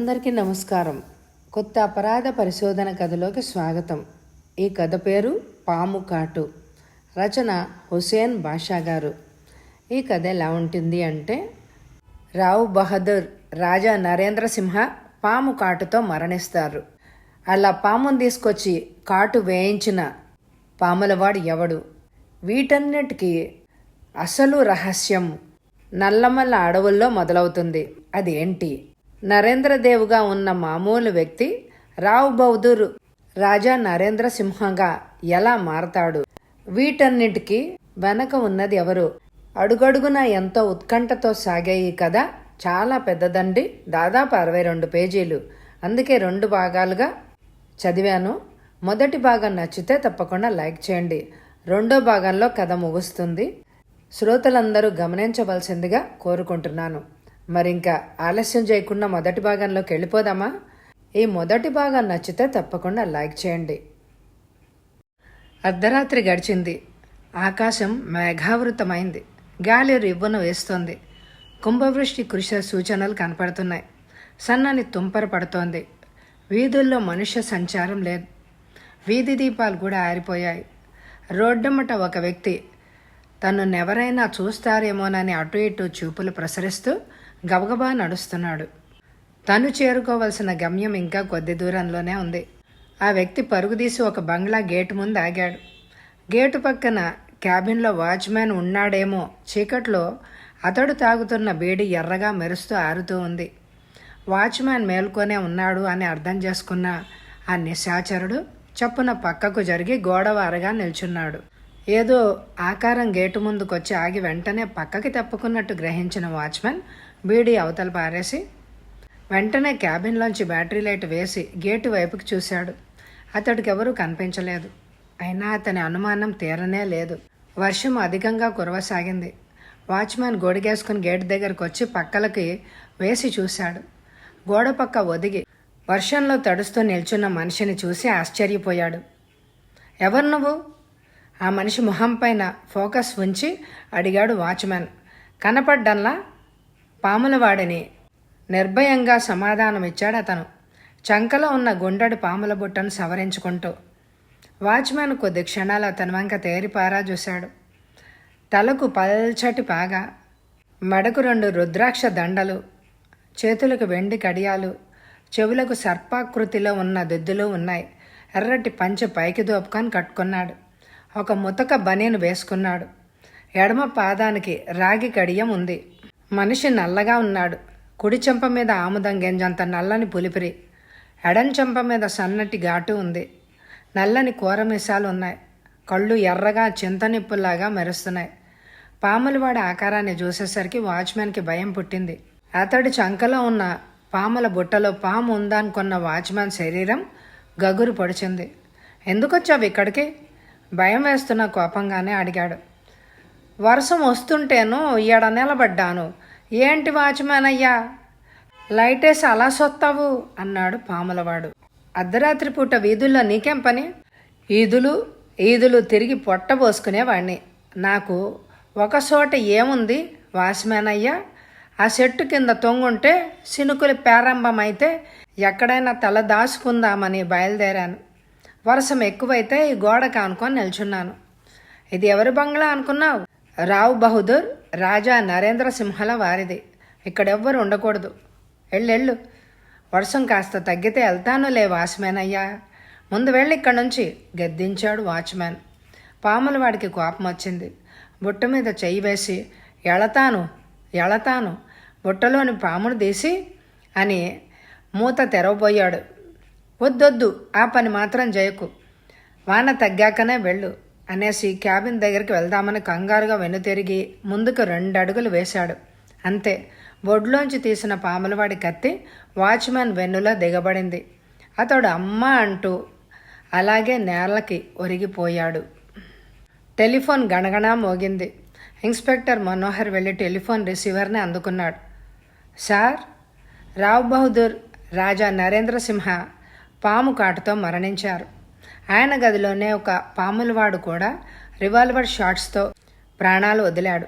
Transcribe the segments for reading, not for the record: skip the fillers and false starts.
అందరికీ నమస్కారం. కొత్త అపరాధ పరిశోధన కథలోకి స్వాగతం. ఈ కథ పేరు పాము కాటు. రచన హుసేన్ బాషా గారు. ఈ కథ ఎలా ఉంటుంది అంటే, రావ్ బహదూర్ రాజా నరేంద్ర సింహ పాము కాటుతో మరణిస్తారు. అలా పామును తీసుకొచ్చి కాటు వేయించిన పాములవాడు ఎవడు? వీటన్నిటికీ అసలు రహస్యం నల్లమల్ల అడవుల్లో మొదలవుతుంది. అదేంటి? నరేంద్రదేవ్గా ఉన్న మామూలు వ్యక్తి రావ్ బహదూర్ రాజా నరేంద్ర సింహగా ఎలా మారతాడు? వీటన్నిటికీ వెనక ఉన్నది ఎవరు? అడుగడుగున ఎంతో ఉత్కంఠతో సాగే ఈ కథ చాలా పెద్దదండి. దాదాపు 62 పేజీలు. అందుకే 2 భాగాలుగా చదివాను. మొదటి భాగం నచ్చితే తప్పకుండా లైక్ చేయండి. రెండో భాగంలో కథ ముగుస్తుంది. శ్రోతలందరూ గమనించవలసిందిగా కోరుకుంటున్నాను. మరింకా ఆలస్యం చేయకుండా మొదటి భాగంలోకి వెళ్ళిపోదామా? ఈ మొదటి భాగం నచ్చితే తప్పకుండా లైక్ చేయండి. అర్ధరాత్రి గడిచింది. ఆకాశం మేఘావృతమైంది. గాలి రివ్వున వేస్తోంది. కుంభవృష్టి కురిసే సూచనలు కనపడుతున్నాయి. సన్నని తుంపర పడుతోంది. వీధుల్లో మనుష్య సంచారం లేదు. వీధి దీపాలు కూడా ఆరిపోయాయి. రోడ్డమ్మట ఒక వ్యక్తి తననెవరైనా చూస్తారేమోనని అటు ఇటు చూపులు ప్రసరిస్తూ గబగబా నడుస్తున్నాడు. తను చేరుకోవలసిన గమ్యం ఇంకా కొద్ది దూరంలోనే ఉంది. ఆ వ్యక్తి పరుగుదీసి ఒక బంగ్లా గేటు ముందు ఆగాడు. గేటు పక్కన క్యాబిన్లో వాచ్మ్యాన్ ఉన్నాడేమో. చీకట్లో అతడు తాగుతున్న బీడి ఎర్రగా మెరుస్తూ ఆరుతూ ఉంది. వాచ్మ్యాన్ మేల్కొనే ఉన్నాడు అని అర్థం చేసుకున్న ఆ నిశాచరుడు చప్పున పక్కకు జరిగి గోడవారగా నిల్చున్నాడు. ఏదో ఆకారం గేటు ముందుకొచ్చి ఆగి వెంటనే పక్కకి తప్పుకున్నట్టు గ్రహించిన వాచ్మెన్ బీడీ అవతల పారేసి వెంటనే క్యాబిన్లోంచి బ్యాటరీ లైట్ వేసి గేటు వైపుకి చూశాడు. అతడికి ఎవరూ కనిపించలేదు. అయినా అతని అనుమానం తీరనే లేదు. వర్షం అధికంగా కురవసాగింది. వాచ్మెన్ గొడిగేసుకుని గేటు దగ్గరకు వచ్చి పక్కలకి వేసి చూశాడు. గోడ పక్క ఒదిగి వర్షంలో తడుస్తూ నిల్చున్న మనిషిని చూసి ఆశ్చర్యపోయాడు. ఎవరు నువ్వు? ఆ మనిషి మొహం పైన ఫోకస్ ఉంచి అడిగాడు వాచ్మెన్. కనపడ్డంలా పాములవాడిని నిర్భయంగా సమాధానమిచ్చాడు అతను, చంకలో ఉన్న గుండెడు పాముల బుట్టను సవరించుకుంటూ. వాచ్మెన్ కొద్ది క్షణాలు అతని వంక తేరిపారా చూశాడు. తలకు పల్చటి పాగా, మెడకు 2 రుద్రాక్ష దండలు, చేతులకు వెండి కడియాలు, చెవులకు సర్పాకృతిలో ఉన్న దిద్దులు ఉన్నాయి. ఎర్రటి పంచె పైకి దోపుకొని కట్టుకున్నాడు. ఒక ముతక బనీను వేసుకున్నాడు. ఎడమ పాదానికి రాగి కడియం ఉంది. మనిషి నల్లగా ఉన్నాడు. కుడి చెంప మీద ఆముదం గింజంత నల్లని పులిపిరి, ఎడం చెంప మీద సన్నటి ఘాటు ఉంది. నల్లని కూరమిసాలు ఉన్నాయి. కళ్ళు ఎర్రగా చింతనిప్పుల్లాగా మెరుస్తున్నాయి. పాములవాడి ఆకారాన్ని చూసేసరికి వాచ్మెన్కి భయం పుట్టింది. అతడి చంకలో ఉన్న పాముల బుట్టలో పాము ఉందనుకున్న వాచ్మెన్ శరీరం గగురు పొడిచింది. ఎందుకొచ్చావు ఇక్కడికి? భయం వేస్తున్న కోపంగానే అడిగాడు. వర్షం వస్తుంటేను ఈడ నిలబడ్డాను. ఏంటి వాచ్మెన్ అయ్యా, లైటేసి అలా సొత్తావు అన్నాడు పాములవాడు. అర్ధరాత్రి పూట వీధుల్లో నీకేం పని? ఈదులు తిరిగి పొట్టబోసుకునేవాడిని. నాకు ఒక చోట ఏముంది వాచ్మెన్ అయ్యా? ఆ చెట్టు కింద తొంగుంటే సినుకులు ప్రారంభమైతే ఎక్కడైనా తల దాచుకుందామని బయలుదేరాను. వర్షం ఎక్కువైతే ఈ గోడ కానుకొని నిల్చున్నాను. ఇది ఎవరి బంగ్లా అనుకున్నావు? రావ్ బహదూర్ రాజా నరేంద్ర సింహల వారిది. ఇక్కడెవ్వరు ఉండకూడదు. ఎళ్ళు. వర్షం కాస్త తగ్గితే వెళ్తానులే వాచ్మెన్ అయ్యా. ముందు వెళ్ళి ఇక్కడి నుంచి గద్దించాడు వాచ్మెన్. పాములవాడికి కోపం వచ్చింది. బుట్ట మీద చెయ్యి వేసి ఎళతాను బుట్టలోని పామును తీసి అని మూత తెరవబోయాడు. వద్దొద్దు, ఆ పని మాత్రం చేయకు. వాన తగ్గాకనే వెళ్ళు అనేసి క్యాబిన్ దగ్గరికి వెళ్దామని కంగారుగా వెనుతిరిగి ముందుకు 2 అడుగులు వేశాడు. అంతే, బొడ్లోంచి తీసిన పాములవాడి కత్తి వాచ్మెన్ వెన్నులో దిగబడింది. అతడు అమ్మా అంటూ అలాగే నేలకి ఒరిగిపోయాడు. టెలిఫోన్ గణగణా మోగింది. ఇన్స్పెక్టర్ మనోహర్ వెళ్ళి టెలిఫోన్ రిసీవర్ని అందుకున్నాడు. సార్, రావ్ బహదూర్ రాజా నరేంద్ర సింహ పాము కాటుతో మరణించారు. ఆయన గదిలోనే ఒక పాములవాడు కూడా రివాల్వర్ షాట్స్తో ప్రాణాలు వదిలాడు.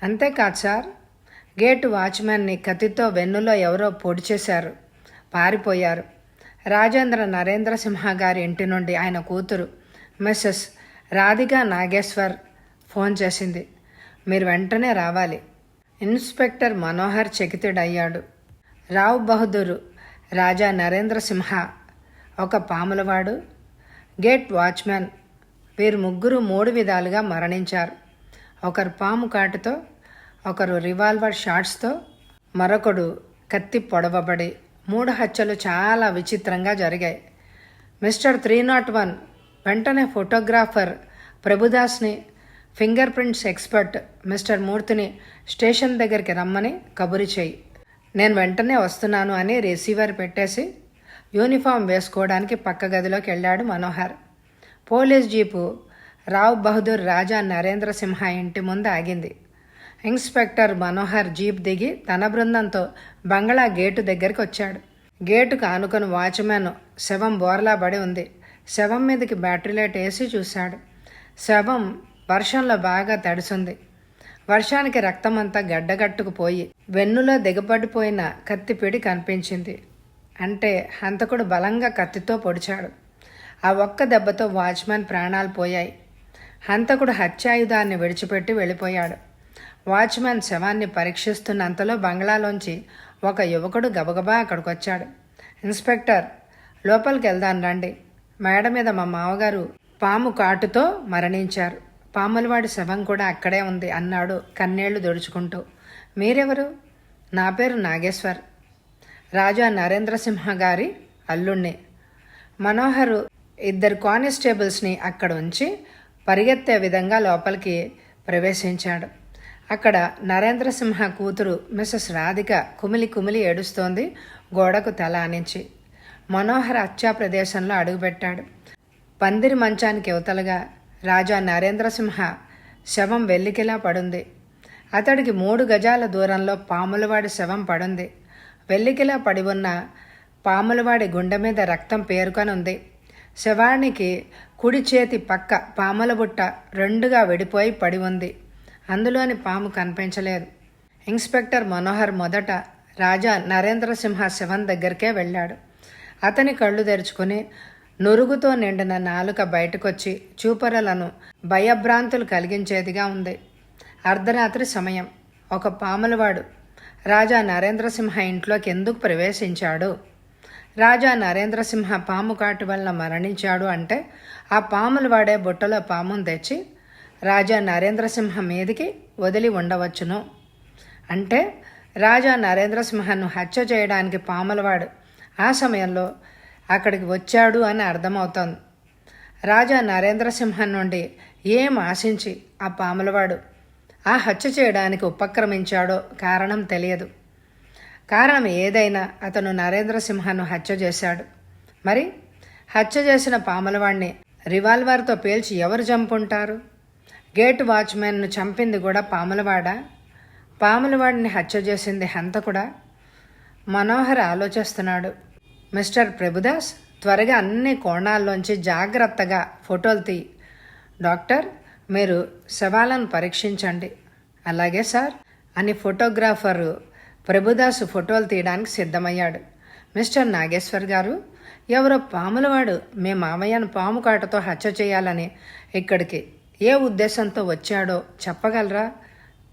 అంతేకాదు సార్, గేటు వాచ్మెన్ని కత్తితో వెన్నులో ఎవరో పొడి చేశారు. పారిపోయారు. రాజేంద్ర నరేంద్రసింహ గారి ఇంటి నుండి ఆయన కూతురు మిస్సెస్ రాధికా నాగేశ్వర్ ఫోన్ చేసింది. మీరు వెంటనే రావాలి. ఇన్స్పెక్టర్ మనోహర్ చకితుడయ్యాడు. రావ్ బహదూర్, రాజా నరేంద్రసింహ, ఒక పాములవాడు, గేట్ వాచ్మెన్, వీరు ముగ్గురు 3 విధాలుగా మరణించారు. ఒకరు పాము కాటుతో, ఒకరు రివాల్వర్ షాట్స్తో, మరొకడు కత్తి పొడవబడి. 3 హత్యలు చాలా విచిత్రంగా జరిగాయి. మిస్టర్ 301 వెంటనే ఫోటోగ్రాఫర్ ప్రభుదాస్ని, ఫింగర్ ప్రింట్స్ ఎక్స్పర్ట్ మిస్టర్ మూర్తిని స్టేషన్ దగ్గరికి రమ్మని కబురు చేయి. నేను వెంటనే వస్తున్నాను అని రిసీవర్ పెట్టేసి యూనిఫామ్ వేసుకోవడానికి పక్క గదిలోకి వెళ్ళాడు మనోహర్. పోలీస్ జీపు రావ్ బహదూర్ రాజా నరేంద్రసింహ ఇంటి ముందు ఆగింది. ఇన్స్పెక్టర్ మనోహర్ జీప్ దిగి తన బృందంతో బంగళా గేటు దగ్గరికి వచ్చాడు. గేటుకు ఆనుకొని వాచ్మెన్ శవం బోర్లా పడి ఉంది. శవం మీదకి బ్యాటరీ లైట్ వేసి చూశాడు. శవం వర్షంలో బాగా తడిసింది. వర్షానికి రక్తమంతా గడ్డగట్టుకుపోయి వెన్నులో దిగబడిపోయిన కత్తిపిడి కనిపించింది. అంటే హంతకుడు బలంగా కత్తితో పొడిచాడు. ఆ ఒక్క దెబ్బతో వాచ్మెన్ ప్రాణాలు పోయాయి. హంతకుడు హత్యాయుధాన్ని విడిచిపెట్టి వెళ్ళిపోయాడు. వాచ్మెన్ శవాన్ని పరీక్షిస్తున్నంతలో బంగ్లాలోంచి ఒక యువకుడు గబగబా అక్కడికి వచ్చాడు. ఇన్స్పెక్టర్, లోపలికి వెళ్దాం రండి. మేడ మీద మా మామగారు పాము కాటుతో మరణించారు. పాములవాడి శవం కూడా అక్కడే ఉంది అన్నాడు కన్నీళ్లు దుడుచుకుంటూ. మీరెవరు? నా పేరు నాగేశ్వర్, రాజా నరేంద్రసింహ గారి అల్లుణ్ణి. మనోహరు 2 కానిస్టేబుల్స్ని అక్కడ ఉంచి పరిగెత్తే విధంగా లోపలికి ప్రవేశించాడు. అక్కడ నరేంద్రసింహ కూతురు మిస్సెస్ రాధిక కుమిలి కుమిలి ఏడుస్తోంది గోడకు తల ఆనించి. మనోహర్ హత్యా ప్రదేశంలో అడుగుపెట్టాడు. పందిరి మంచానికి యువతలుగా రాజా నరేంద్రసింహ శవం వెల్లికిలా పడుంది. అతడికి 3 గజాల దూరంలో పాములవాడి శవం పడుంది. వెల్లికిలా పడి ఉన్న పాములవాడి గుండె మీద రక్తం పేరుకొని ఉంది. శవానికి కుడి చేతి పక్క పాముల బుట్ట 2గా విడిపోయి పడి ఉంది. అందులోని పాము కనిపించలేదు. ఇన్స్పెక్టర్ మనోహర్ మొదట రాజా నరేంద్రసింహ శవం దగ్గరికే వెళ్ళాడు. అతని కళ్ళు తెరుచుకుని నురుగుతో నిండిన నాలుక బయటకొచ్చి చూపరలను భయభ్రాంతులు కలిగించేదిగా ఉంది. అర్ధరాత్రి సమయం. ఒక పాములవాడు రాజా నరేంద్రసింహ ఇంట్లోకి ఎందుకు ప్రవేశించాడు? రాజా నరేంద్రసింహ పాము కాటు వల్ల మరణించాడు అంటే ఆ పాములవాడే బుట్టలో పామును తెచ్చి రాజా నరేంద్రసింహ మీదికి వదిలి ఉండవచ్చును. అంటే రాజా నరేంద్రసింహను హత్య చేయడానికి పాములవాడు ఆ సమయంలో అక్కడికి వచ్చాడు అని అర్థమవుతోంది. రాజా నరేంద్రసింహం నుండి ఏం ఆశించి ఆ పాములవాడు ఆ హత్య చేయడానికి ఉపక్రమించాడో కారణం తెలియదు. కారణం ఏదైనా అతను నరేంద్రసింహను హత్య చేశాడు. మరి హత్య చేసిన పాములవాడిని రివాల్వర్తో పేల్చి ఎవరు చంపుంటారు? గేట్ వాచ్మెన్ను చంపింది కూడా పాములవాడా? పాములవాడిని హత్య చేసింది హంతకుడా? మనోహర్ ఆలోచిస్తున్నాడు. మిస్టర్ ప్రభుదాస్, త్వరగా అన్ని కోణాల్లోంచి జాగ్రత్తగా ఫోటోలు తీ. డాక్టర్, మీరు శవాలను పరీక్షించండి. అలాగే సార్ అని ఫోటోగ్రాఫరు ప్రభుదాసు ఫోటోలు తీయడానికి సిద్ధమయ్యాడు. మిస్టర్ నాగేశ్వర్ గారు, ఎవరో పాములవాడు మీ మామయ్యను పాము కాటతో హత్య చేయాలని ఇక్కడికి ఏ ఉద్దేశంతో వచ్చాడో చెప్పగలరా?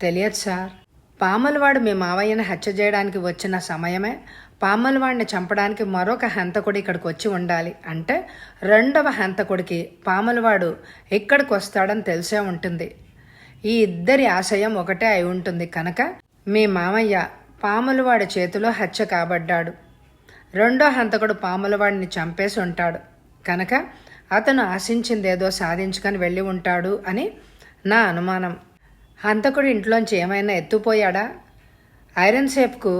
తెలియదు సార్. పాములవాడు మీ మావయ్యను హత్య చేయడానికి వచ్చిన సమయమే పాములవాడిని చంపడానికి మరొక హంతకుడు ఇక్కడికి వచ్చి ఉండాలి. అంటే 2వ హంతకుడికి పాములవాడు ఇక్కడికి వస్తాడని తెలిసే ఉంటుంది. ఈ ఇద్దరి ఆశయం ఒకటే అయి ఉంటుంది కనుక మీ మామయ్య పాములవాడి చేతిలో హత్య కాబడ్డాడు. 2వ హంతకుడు పాములవాడిని చంపేసి ఉంటాడు కనుక అతను ఆశించిందేదో సాధించుకొని వెళ్ళి ఉంటాడు అని నా అనుమానం. హంతకుడు ఇంట్లోంచి ఏమైనా ఎత్తుపోయాడా? ఐరన్ సేఫ్కు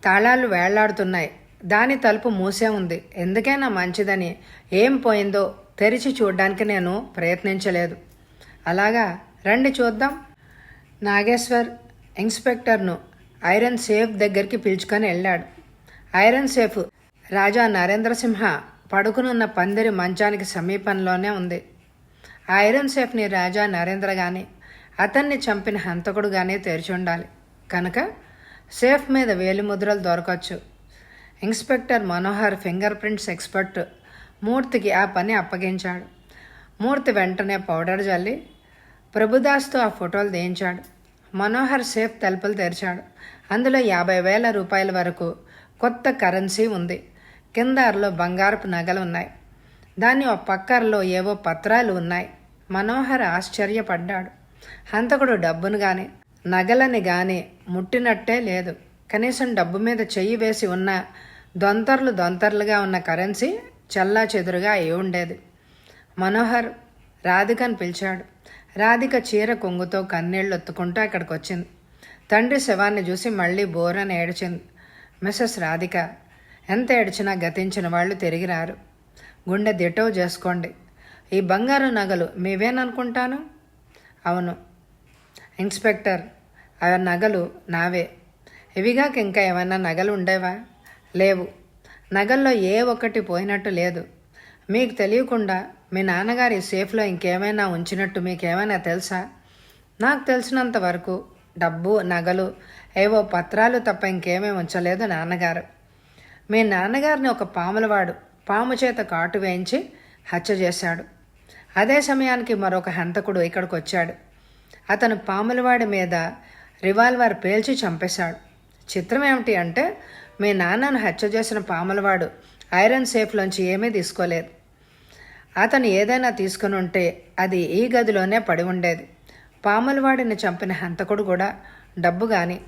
తాళాలు వేళ్లాడుతున్నాయి. దాని తలుపు మూసే ఉంది. ఎందుకైనా మంచిదని ఏం పోయిందో తెరిచి చూడ్డానికి నేను ప్రయత్నించలేదు. అలాగా, రండి చూద్దాం. నాగేశ్వర్ ఇన్స్పెక్టర్ను ఐరన్ సేఫ్ దగ్గరికి పిలుచుకొని వెళ్ళాడు. ఐరన్ సేఫ్ రాజా నరేంద్రసింహ పడుకునున్న పందిరి మంచానికి సమీపంలోనే ఉంది. ఆ ఐరన్ సేఫ్ని రాజా నరేంద్ర కానీ అతన్ని చంపిన హంతకుడు కానీ తెరిచి ఉండాలి కనుక సేఫ్ మీద వేలిముద్రలు దొరకవచ్చు. Inspector Manohar fingerprints expert మూర్తికి ఆ పని అప్పగించాడు. మూర్తి వెంటనే పౌడర్ జల్లి ప్రభుదాస్తో ఆ ఫోటోలు తీయించాడు. మనోహర్ సేఫ్ తలుపులు తెరిచాడు. అందులో 50,000 రూపాయల వరకు కొత్త కరెన్సీ ఉంది. కింద అరలో బంగారపు నగలు ఉన్నాయి. దాని ఒక పక్కరలో ఏవో పత్రాలు ఉన్నాయి. మనోహర్ ఆశ్చర్యపడ్డాడు. హంతకుడు డబ్బును గాని నగలని గాని ముట్టినట్టే లేదు. కనీసం డబ్బు మీద చెయ్యి వేసి ఉన్న దొంతర్లుగా ఉన్న కరెన్సీ చల్లా చెదురుగా అయి ఉండేది. మనోహర్ రాధికను పిలిచాడు. రాధిక చీర కొంగుతో కన్నీళ్లు ఒత్తుకుంటూ అక్కడికి వచ్చింది. తండ్రి శవాన్ని చూసి మళ్ళీ బోరని ఏడ్చింది. మిసెస్ రాధిక, ఎంత ఏడ్చినా గతించిన వాళ్ళు తిరిగి రారు. గుండె దిటవు చేసుకోండి. ఈ బంగారు నగలు మీవేననుకుంటాను. అవును ఇన్స్పెక్టర్, ఆ నగలు నావే. ఇవిగాక ఇంకా ఏమైనా నగలు ఉండేవా? లేవు. నగల్లో ఏ ఒక్కటి పోయినట్టు లేదు. మీకు తెలియకుండా మీ నాన్నగారి సేఫ్లో ఇంకేమైనా ఉంచినట్టు మీకేమైనా తెలుసా? నాకు తెలిసినంత వరకు డబ్బు, నగలు, ఏవో పత్రాలు తప్ప ఇంకేమీ ఉంచలేదు నాన్నగారు. మీ నాన్నగారిని ఒక పాములవాడు పాము చేత కాటు వేయించి హత్య చేశాడు. అదే సమయానికి మరొక హంతకుడు ఇక్కడికి వచ్చాడు. అతను పాములవాడి మీద రివాల్వర్ పేల్చి చంపేశాడు. చిత్రం ఏమిటి అంటే మీ నాన్నను హత్య చేసిన పాములవాడు ఐరన్ సేఫ్లోంచి ఏమీ తీసుకోలేదు. అతను ఏదైనా తీసుకుని ఉంటే అది ఈ గదిలోనే పడి ఉండేది. పాములవాడిని చంపిన హంతకుడు కూడా డబ్బు కానీ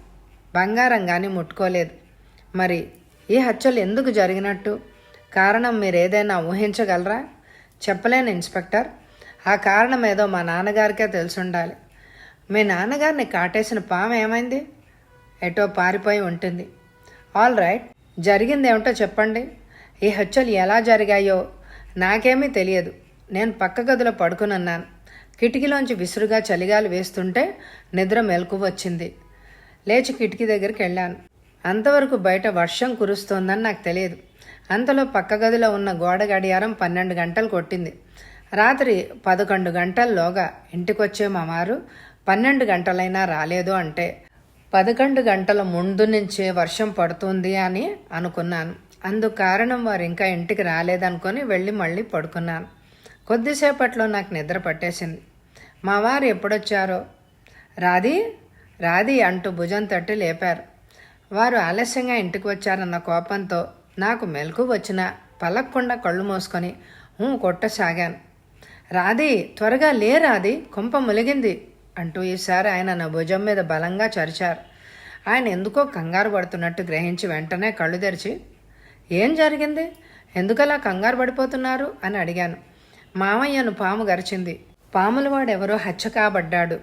బంగారం కానీ ముట్టుకోలేదు. మరి ఈ హత్యలు ఎందుకు జరిగినట్టు కారణం మీరేదైనా ఊహించగలరా? చెప్పలేను ఇన్స్పెక్టర్. ఆ కారణం ఏదో మా నాన్నగారికే తెలుసుండాలి. మీ నాన్నగారిని కాటేసిన పాము ఏమైంది? ఎటో పారిపోయి ఉంటుంది. ఆల్ రైట్, జరిగిందేమిటో చెప్పండి. ఈ హత్యలు ఎలా జరిగాయో నాకేమీ తెలియదు. నేను పక్క గదిలో పడుకునున్నాను. కిటికీలోంచి విసురుగా చలిగాలి వేస్తుంటే నిద్ర మెలకు వచ్చింది. లేచి కిటికీ దగ్గరికి వెళ్ళాను. అంతవరకు బయట వర్షం కురుస్తోందని నాకు తెలియదు. అంతలో పక్క గదిలో ఉన్న గోడ గడియారం 12 గంటలు కొట్టింది. రాత్రి 11 గంటల్లోగా ఇంటికొచ్చే మా వారు 12 గంటలైనా రాలేదు అంటే 11 గంటల ముందు నుంచే వర్షం పడుతుంది అని అనుకున్నాను. అందుకు కారణం వారు ఇంకా ఇంటికి రాలేదనుకొని వెళ్ళి మళ్ళీ పడుకున్నాను. కొద్దిసేపట్లో నాకు నిద్ర పట్టేసింది. మా వారు ఎప్పుడొచ్చారో రాధి రాధి అంటూ భుజం తట్టి లేపారు. వారు ఆలస్యంగా ఇంటికి వచ్చారన్న కోపంతో నాకు మెలకు వచ్చినా పలక్కుండా కళ్ళు మూసుకొని కొట్టసాగాను. రాధి, త్వరగా లే రాధి, కొంప ములిగింది అంటూ ఈసారి ఆయన నా భుజం మీద బలంగా చరిచారు. ఆయన ఎందుకో కంగారు పడుతున్నట్టు గ్రహించి వెంటనే కళ్ళు తెరిచి, ఏం జరిగింది, ఎందుకలా కంగారు పడిపోతున్నారు అని అడిగాను. మామయ్యను పాము గరిచింది. పాములవాడెవరో హత్య కాబడ్డాడు.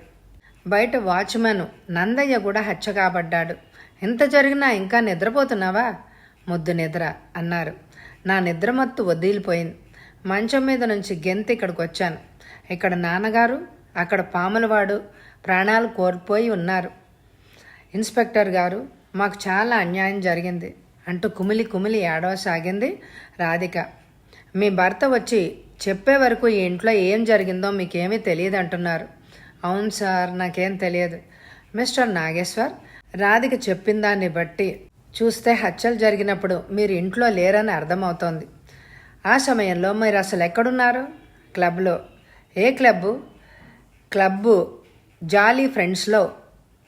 బయట వాచ్మెన్ నందయ్య కూడా హత్య కాబడ్డాడు. ఇంత జరిగినా ఇంకా నిద్రపోతున్నావా? ముద్దు నిద్ర అన్నారు. నా నిద్రమత్తు వదిలిపోయింది. మంచం మీద నుంచి గెంతి ఇక్కడికి వచ్చాను. ఇక్కడ నాన్నగారు, అక్కడ పాములవాడు ప్రాణాలు కోల్పోయి ఉన్నారు. ఇన్స్పెక్టర్ గారు, మాకు చాలా అన్యాయం జరిగింది అంటూ కుమిలి కుమిలి ఏడవసాగింది రాధిక. మీ భర్త వచ్చి చెప్పే వరకు ఈ ఇంట్లో ఏం జరిగిందో మీకేమీ తెలియదు అంటున్నారు. అవును సార్, నాకేం తెలియదు. మిస్టర్ నాగేశ్వర్, రాధిక చెప్పిన దాన్ని బట్టి చూస్తే హత్యలు జరిగినప్పుడు మీరు ఇంట్లో లేరని అర్థమవుతోంది. ఆ సమయంలో మీరు అసలు ఎక్కడున్నారు? క్లబ్లో. ఏ క్లబ్బు? క్లబ్బు జాలీ ఫ్రెండ్స్లో.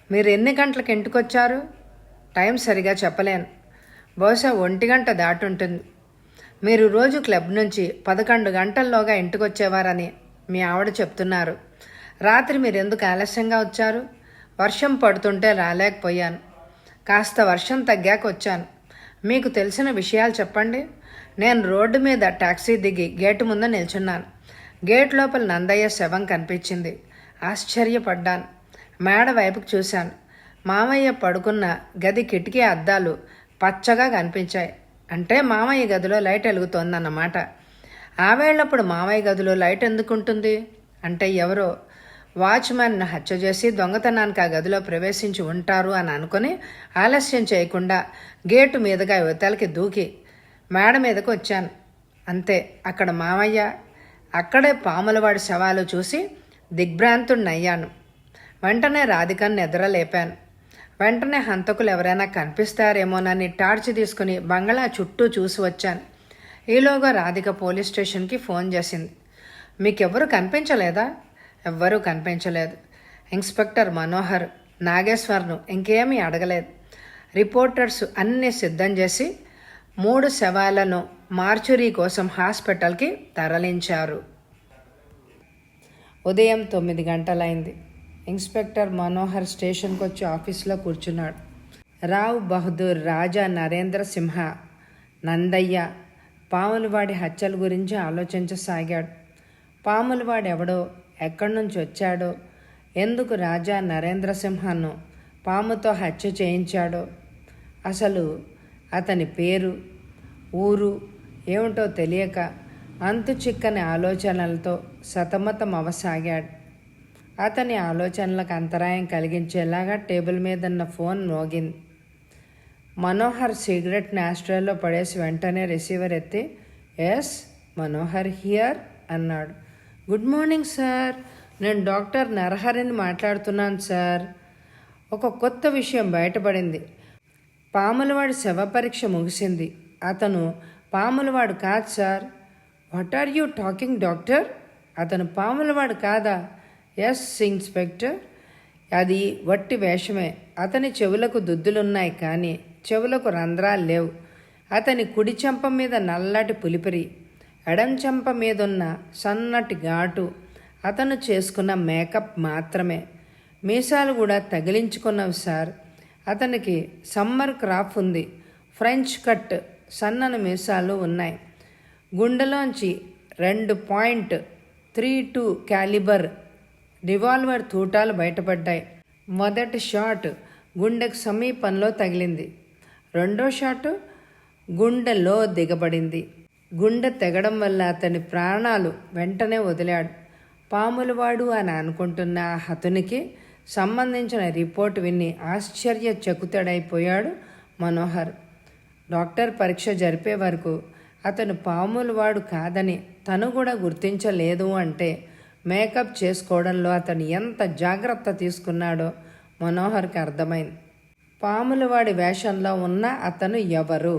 మీరు ఎన్ని గంటలకు ఇంటికి వచ్చారు? టైం సరిగా చెప్పలేను. బహుశా 1 గంట దాటుంటుంది. మీరు రోజు క్లబ్ నుంచి 11 గంటల్లోగా ఇంటికి వచ్చేవారని మీ ఆవిడ చెప్తున్నారు. రాత్రి మీరు ఎందుకు ఆలస్యంగా వచ్చారు? వర్షం పడుతుంటే రాలేకపోయాను. కాస్త వర్షం తగ్గాక వచ్చాను. మీకు తెలిసిన విషయాలు చెప్పండి. నేను రోడ్డు మీద టాక్సీ దిగి గేటు ముందు నిల్చున్నాను. గేట్ లోపల నందయ్య శవం కనిపించింది. ఆశ్చర్యపడ్డాను. మేడ వైపుకు చూశాను. మామయ్య పడుకున్న గది కిటికీ అద్దాలు పచ్చగా కనిపించాయి. అంటే మామయ్య గదిలో లైట్ వెలుగుతోందన్నమాట. ఆ వేళప్పుడు మామయ్య గదిలో లైట్ ఎందుకుంటుంది? అంటే ఎవరో వాచ్మెన్ను హత్య చేసి దొంగతనానికి ఆ గదిలో ప్రవేశించి ఉంటారు అని అనుకుని ఆలస్యం చేయకుండా గేటు మీదుగా యువతలకి దూకి మేడ మీదకు వచ్చాను. అంతే, అక్కడ మామయ్య, అక్కడే పాములవాడి శవాలు చూసి దిగ్భ్రాంతుడినయ్యాను. వెంటనే రాధికను నిద్ర లేపాను. వెంటనే హంతకులు ఎవరైనా కనిపిస్తారేమోనని టార్చ్ తీసుకుని బంగళా చుట్టూ చూసి వచ్చాను. ఈలోగా రాధిక పోలీస్ స్టేషన్కి ఫోన్ చేసింది. మీకెవ్వరూ కనిపించలేదా? ఎవ్వరూ కనిపించలేదు. ఇన్స్పెక్టర్ మనోహర్ నాగేశ్వర్ను ఇంకేమీ అడగలేదు. రిపోర్టర్స్ అన్నీ సిద్ధం చేసి 3 శవాలను మార్చురీ కోసం హాస్పిటల్కి తరలించారు. ఉదయం 9 గంటలైంది. ఇన్స్పెక్టర్ మనోహర్ స్టేషన్కి వచ్చి ఆఫీస్లో కూర్చున్నాడు. రావ్ బహదూర్, రాజా నరేంద్ర సింహ, నందయ్య పాములవాడి హత్యల గురించి ఆలోచించసాగాడు. పాములవాడు ఎవడో, ఎక్కడి నుంచి వచ్చాడో, ఎందుకు రాజా నరేంద్ర సింహను పాముతో హత్య చేయించాడో, అసలు అతని పేరు, ఊరు ఏమిటో తెలియక అంతు చిక్కని ఆలోచనలతో సతమతం అవసాగాడు. అతని ఆలోచనలకు అంతరాయం కలిగించేలాగా టేబుల్ మీద ఉన్న ఫోన్ మోగింది. మనోహర్ సిగరెట్ని ఆస్ట్రేలో పడేసి వెంటనే రిసీవర్ ఎత్తి, ఎస్ మనోహర్ హియర్ అన్నాడు. గుడ్ మార్నింగ్ సార్, నేను డాక్టర్ నరహరిని మాట్లాడుతున్నాను సార్. ఒక కొత్త విషయం బయటపడింది. పాములవాడి శవ పరీక్ష ముగిసింది. అతను పాములవాడు కాదు sir. What are you talking doctor? అతను పాములవాడు కాదా? ఎస్ ఇన్స్పెక్టర్, అది వట్టి వేషమే. అతని చెవులకు దుద్దులున్నాయి కానీ చెవులకు రంధ్రాలు లేవు. అతని కుడి చెంప మీద నల్లటి పులిపిరి, ఎడం చెంప మీదున్న సన్నటి ఘాటు అతను చేసుకున్న మేకప్ మాత్రమే. మీసాలు కూడా తగిలించుకున్నవి సార్. అతనికి సమ్మర్ క్రాఫ్ ఉంది. ఫ్రెంచ్ కట్ సన్నని మీసాలు ఉన్నాయి. గుండెలోంచి 2.32 క్యాలిబర్ రివాల్వర్ తూటాలు బయటపడ్డాయి. మొదటి షాట్ గుండెకు సమీపంలో తగిలింది. రెండో షాట్ గుండెలో దిగబడింది. గుండె తెగడం వల్ల అతని ప్రాణాలు వెంటనే వదిలాడు. పాములవాడు అని అనుకుంటున్న ఆ హతునికి సంబంధించిన రిపోర్ట్ విని ఆశ్చర్యచకితుడైపోయాడు మనోహర్. డాక్టర్ పరీక్ష జరిపే వరకు అతను పాములవాడు కాదని తను కూడా గుర్తించలేదు అంటే మేకప్ చేసుకోవడంలో అతను ఎంత జాగ్రత్త తీసుకున్నాడో మనోహర్కి అర్థమైంది. పాములవాడి వేషంలో ఉన్న అతను ఎవరు?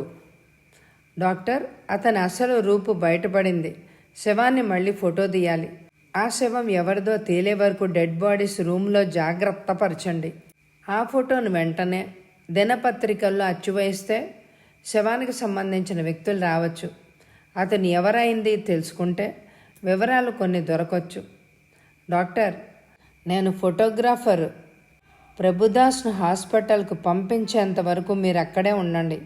డాక్టర్, అతని అసలు రూపు బయటపడింది. శవాన్ని మళ్ళీ ఫోటో తీయాలి. ఆ శవం ఎవరిదో తేలే వరకు డెడ్ బాడీస్ రూమ్లో జాగ్రత్త పరచండి. ఆ ఫోటోను వెంటనే దినపత్రికల్లో అచ్చువేస్తే శవానికి సంబంధించిన వ్యక్తులు రావచ్చు. అతను ఎవరైంది తెలుసుకుంటే వివరాలు కొన్ని దొరకొచ్చు. డాక్టర్, నేను ఫోటోగ్రాఫర్ ప్రభుదాస్ను హాస్పిటల్కు పంపించేంత వరకు మీరు అక్కడే ఉండండి.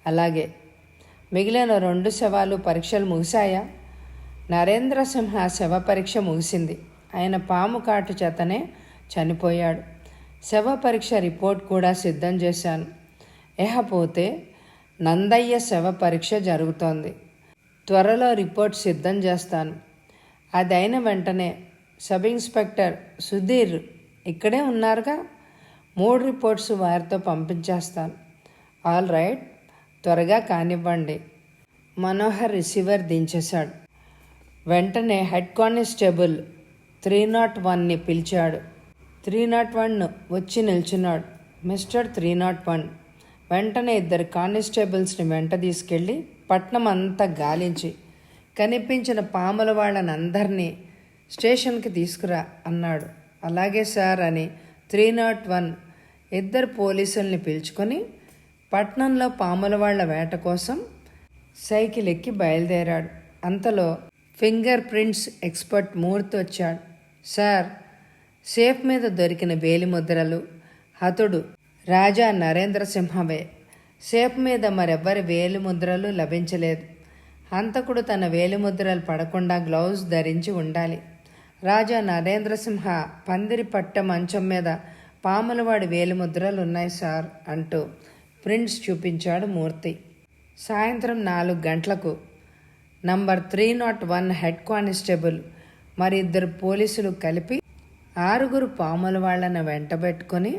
అలాగే. మిగిలిన 2 శవాలు పరీక్షలు ముగిశాయా? నరేంద్ర సింహ శవ పరీక్ష ముగిసింది. ఆయన పాము కాటు చేతనే చనిపోయాడు. శవ పరీక్ష రిపోర్ట్ కూడా సిద్ధం చేశాను. ఇకపోతే నందయ్య శవ పరీక్ష జరుగుతోంది. త్వరలో రిపోర్ట్ సిద్ధం చేస్తాను. అదైన వెంటనే సబ్ ఇన్స్పెక్టర్ సుధీర్ ఇక్కడే ఉన్నారుగా, 3 రిపోర్ట్స్ వారితో పంపించేస్తాను. ఆల్ రైట్, త్వరగా కానివ్వండి. మనోహర్ రిసీవర్ దించేశాడు. వెంటనే హెడ్ కానిస్టేబుల్ 301ని పిలిచాడు. 301 వచ్చి నిల్చున్నాడు. మిస్టర్ 301, వెంటనే 2 కానిస్టేబుల్స్ని వెంట తీసుకెళ్ళి పట్నం అంతా గాలించి కనిపించిన పాముల వాళ్ళనందరినీ స్టేషన్కి తీసుకురా అన్నాడు. అలాగే సార్ అని 301 2 పోలీసుల్ని పిలుచుకొని పట్నంలో పాముల వాళ్ళ వేట కోసం సైకిల్ ఎక్కి బయలుదేరాడు. అంతలో ఫింగర్ ప్రింట్స్ ఎక్స్పర్ట్ మూర్తి వచ్చాడు. సార్, సేఫ్ మీద దొరికిన వేలిముద్రలు హతుడు రాజా నరేంద్ర సింహవే. సేఫ్ మీద మరెవ్వరి వేలిముద్రలు లభించలేదు. హంతకుడు తన వేలిముద్రలు పడకుండా గ్లౌజ్ ధరించి ఉండాలి. రాజా నరేంద్ర సింహ పందిరి పట్ట మంచం మీద పాములవాడి వేలిముద్రలు ఉన్నాయి సార్ అంటూ ప్రింట్స్ చూపించాడు మూర్తి. సాయంత్రం 4 గంటలకు నంబర్ 301 హెడ్ కానిస్టేబుల్ మరి 2 పోలీసులు కలిపి 6 పాముల వాళ్ళను వెంటబెట్టుకొని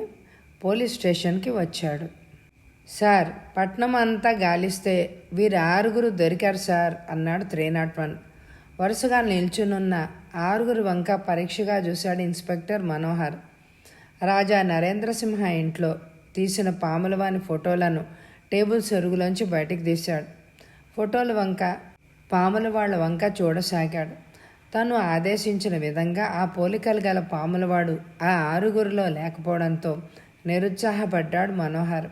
పోలీస్ స్టేషన్కి వచ్చాడు. సార్, పట్నం అంతా గాలిస్తే వీరు 6 దొరికారు సార్ అన్నాడు 301. వరుసగా నిల్చునున్న 6 వంక పరీక్షగా చూశాడు ఇన్స్పెక్టర్ మనోహర్. రాజా నరేంద్ర సింహ ఇంట్లో తీసిన పాములవాని ఫోటోలను టేబుల్ సొరుగులోంచి బయటికి తీశాడు. ఫోటోల వంక పాముల వాళ్ళ వంక చూడసాగాడు. తను ఆదేశించిన విధంగా ఆ పోలికలు గల పాములవాడు ఆ ఆరుగురిలో లేకపోవడంతో నిరుత్సాహపడ్డాడు మనోహర్.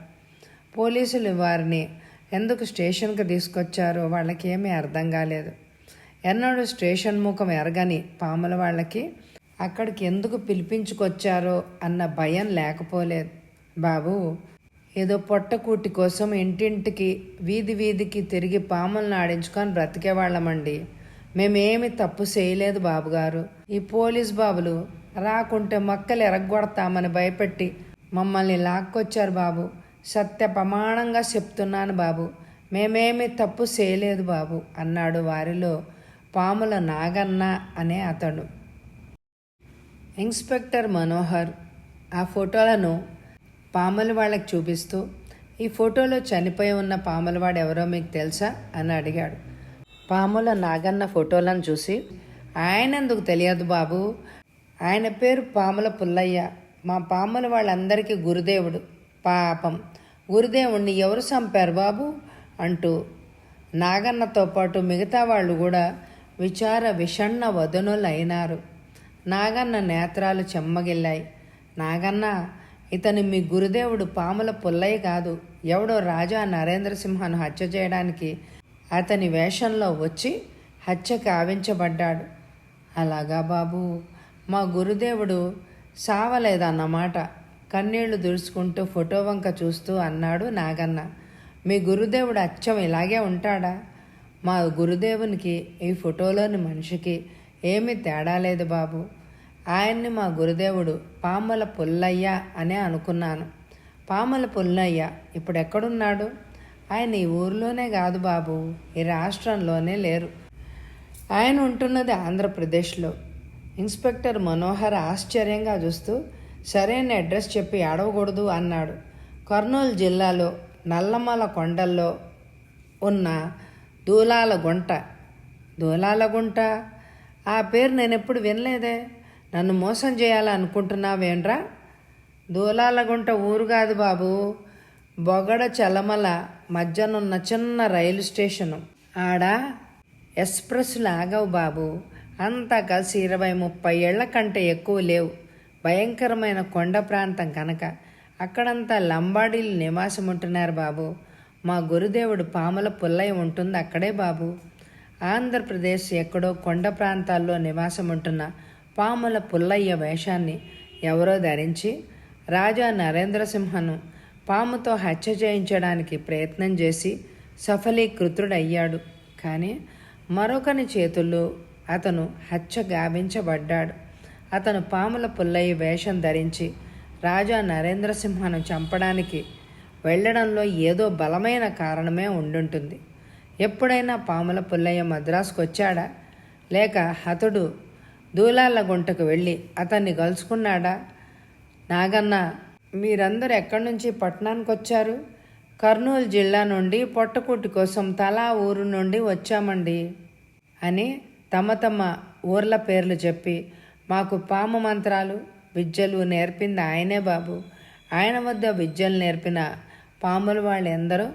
పోలీసులు వారిని ఎందుకు స్టేషన్కి తీసుకొచ్చారో వాళ్ళకేమీ అర్థం కాలేదు. ఎన్నడూ స్టేషన్ ముఖం ఎరగని పాముల వాళ్ళకి అక్కడికి ఎందుకు పిలిపించుకొచ్చారో అన్న భయం లేకపోలేదు. బాబు, ఏదో పొట్టకూటి కోసం ఇంటింటికి వీధి వీధికి తిరిగి పాములను ఆడించుకొని బ్రతికేవాళ్ళమండి. మేమేమి తప్పు చేయలేదు బాబుగారు. ఈ పోలీస్ బాబులు రాకుంటే మొక్కలు ఎరగొడతామని భయపెట్టి మమ్మల్ని లాక్కొచ్చారు బాబు. సత్య ప్రమాణంగా చెప్తున్నాను బాబు, మేమేమి తప్పు చేయలేదు బాబు అన్నాడు వారిలో పాముల నాగన్న అనే అతడు. ఇన్స్పెక్టర్ మనోహర్ ఆ ఫోటోలను పాముల వాళ్ళకి చూపిస్తూ, ఈ ఫోటోలో చనిపోయి ఉన్న పాములవాడు ఎవరో మీకు తెలుసా అని అడిగాడు. పాముల నాగన్న ఫోటోలను చూసి, ఆయన ఎందుకు తెలియదు బాబు, ఆయన పేరు పాముల పుల్లయ్య, మా పాముల వాళ్ళందరికీ గురుదేవుడు. పాపం గురుదేవుణ్ణి ఎవరు చంపారు బాబు అంటూ నాగన్నతో పాటు మిగతా వాళ్ళు కూడా విచార విషణ్ణ వదనులు అయినారు. నాగన్న నేత్రాలు చెమ్మగిల్లాయి. నాగన్న, ఇతను మీ గురుదేవుడు పాముల పుల్లయ్య కాదు, ఎవడో రాజా నరేంద్రసింహను హత్య చేయడానికి అతని వేషంలో వచ్చి హత్య కావించబడ్డాడు. అలాగా బాబు, మా గురుదేవుడు సావలేదన్నమాట. కన్నీళ్లు దుడుచుకుంటూ ఫోటో వంక చూస్తూ అన్నాడు నాగన్న. మీ గురుదేవుడు అచ్చం ఇలాగే ఉంటాడా? మా గురుదేవునికి ఈ ఫోటోలోని మనిషికి ఏమీ తేడా లేదు బాబు. ఆయన్ని మా గురుదేవుడు పాముల పుల్లయ్య అనే అనుకున్నాను. పాముల పుల్లయ్య ఇప్పుడు ఎక్కడున్నాడు? ఆయన ఈ ఊరిలోనే కాదు బాబు, ఈ రాష్ట్రంలోనే లేరు. ఆయన ఉంటున్నది ఆంధ్రప్రదేశ్లో. ఇన్స్పెక్టర్ మనోహర్ ఆశ్చర్యంగా చూస్తూ, సరైన అడ్రస్ చెప్పి అడవకూడదు అన్నాడు. కర్నూలు జిల్లాలో నల్లమల కొండల్లో ఉన్న దూలాలగుంట. దూలాలగుంట? ఆ పేరు నేను ఎప్పుడు వినలేదే. నన్ను మోసం చేయాలనుకుంటున్నావేంట్రా? దూలాలగుంట ఊరు కాదు బాబు, బొగడ చలమల మధ్యనున్న చిన్న రైలు స్టేషను. ఆడ ఎక్స్ప్రెస్లు ఆగవు బాబు. అంతా కలిసి 20-30 ఏళ్ల కంటే ఎక్కువ లేవు. భయంకరమైన కొండ ప్రాంతం కనుక అక్కడంతా లంబాడీలు నివాసం ఉంటున్నారు బాబు. మా గురుదేవుడు పాముల పుల్లయ్య ఉంటుంది అక్కడే బాబు. ఆంధ్రప్రదేశ్ ఎక్కడో కొండ ప్రాంతాల్లో నివాసం ఉంటున్న పాముల పుల్లయ్య వేషాన్ని ఎవరో ధరించి రాజా నరేంద్రసింహను పాముతో హత్య చేయించడానికి ప్రయత్నం చేసి సఫలీకృతుడయ్యాడు. కానీ మరొకని చేతుల్లో అతను హత్య గావించబడ్డాడు. అతను పాముల పుల్లయ్య వేషం ధరించి రాజా నరేంద్రసింహను చంపడానికి వెళ్ళడంలో ఏదో బలమైన కారణమే ఉండుంటుంది. ఎప్పుడైనా పాముల పుల్లయ్య మద్రాసుకు వచ్చాడా? లేక అతడు దూలాలగుంటకు వెళ్ళి అతన్ని కలుసుకున్నాడా? నాగన్న, మీరందరూ ఎక్కడి నుంచి పట్టణానికి వచ్చారు? కర్నూలు జిల్లా నుండి పొట్టకూటి కోసం తలా ఊరు నుండి వచ్చామండి అని తమ ఊర్ల పేర్లు చెప్పి, మాకు పాము మంత్రాలు విద్యలు నేర్పింది ఆయనే బాబు. ఆయన వద్ద విద్యలు నేర్పిన పాముల వాళ్ళు ఎందరో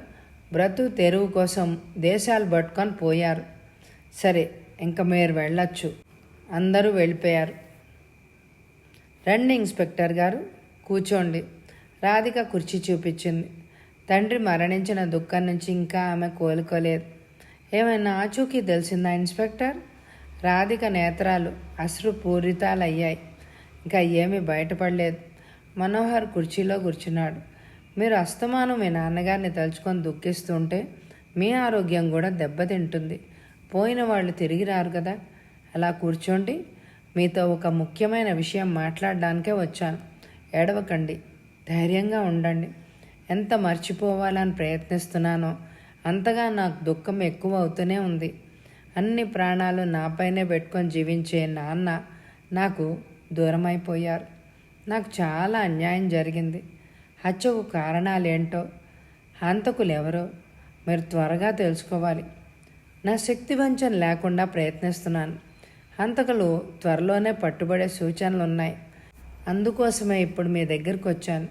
బ్రతుకు తెరువు కోసం దేశాలు పట్టుకొని పోయారు. సరే, ఇంక మీరు వెళ్ళొచ్చు. అందరూ వెళ్ళిపోయారు. రండి ఇన్స్పెక్టర్ గారు, కూర్చోండి. రాధిక కుర్చీ చూపించింది. తండ్రి మరణించిన దుఃఖం నుంచి ఇంకా ఆమె కోలుకోలేదు. ఏమైనా ఆచూకీ తెలిసిందా ఇన్స్పెక్టర్? రాధిక నేత్రాలు అశ్రుపూరితాలయ్యాయి. ఇంకా ఏమీ బయటపడలేదు. మనోహర్ కుర్చీలో కూర్చున్నాడు. మీరు అస్తమానం మీ నాన్నగారిని తలుచుకొని దుఃఖిస్తుంటే మీ ఆరోగ్యం కూడా దెబ్బతింటుంది. పోయిన వాళ్ళు తిరిగి రారు కదా. అలా కూర్చోండి. మీతో ఒక ముఖ్యమైన విషయం మాట్లాడడానికే వచ్చాను. ఏడవకండి, ధైర్యంగా ఉండండి. ఎంత మర్చిపోవాలని ప్రయత్నిస్తున్నానో అంతగా నాకు దుఃఖం ఎక్కువ అవుతూనే ఉంది. అన్ని ప్రాణాలు నాపైనే పెట్టుకొని జీవించే నాన్న నాకు దూరమైపోయారు. నాకు చాలా అన్యాయం జరిగింది. హత్యకు కారణాలేంటో, హంతకులు ఎవరో మీరు త్వరగా తెలుసుకోవాలి. నా శక్తి వంచన లేకుండా ప్రయత్నిస్తున్నాను. హంతకులు త్వరలోనే పట్టుబడే సూచనలు ఉన్నాయి. అందుకోసమే ఇప్పుడు మీ దగ్గరికి వచ్చాను.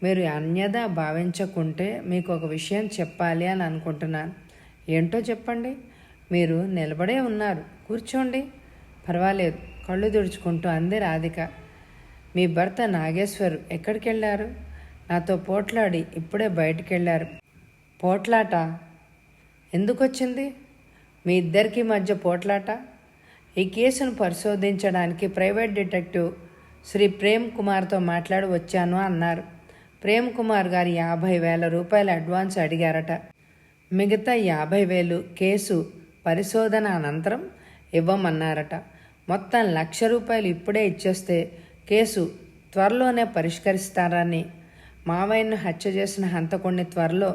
మీరు అన్యదా భావించకుంటే మీకు ఒక విషయం చెప్పాలి అని అనుకుంటున్నాను. ఏంటో చెప్పండి. మీరు నిలబడే ఉన్నారు, కూర్చోండి. పర్వాలేదు, కళ్ళు తుడుచుకుంటూ అంది రాధిక. మీ భర్త నాగేశ్వర్ ఎక్కడికి వెళ్ళారు? నాతో పోట్లాడి ఇప్పుడే బయటికి వెళ్ళారు. పోట్లాట ఎందుకు వచ్చింది? మీ ఇద్దరికి మధ్య పోట్లాట? ఈ కేసును పరిశోధించడానికి ప్రైవేట్ డిటెక్టివ్ శ్రీ ప్రేమ్ కుమార్తో మాట్లాడి వచ్చాను అన్నారు. ప్రేమ్ కుమార్ గారు 50,000 రూపాయల అడ్వాన్స్ అడిగారట. మిగతా 50,000 కేసు పరిశోధన అనంతరం ఇవ్వమన్నారట. మొత్తం 1,00,000 రూపాయలు ఇప్పుడే ఇచ్చేస్తే కేసు త్వరలోనే పరిష్కరిస్తారని, మావయ్యను హత్య చేసిన హంతకుణ్ణి త్వరలో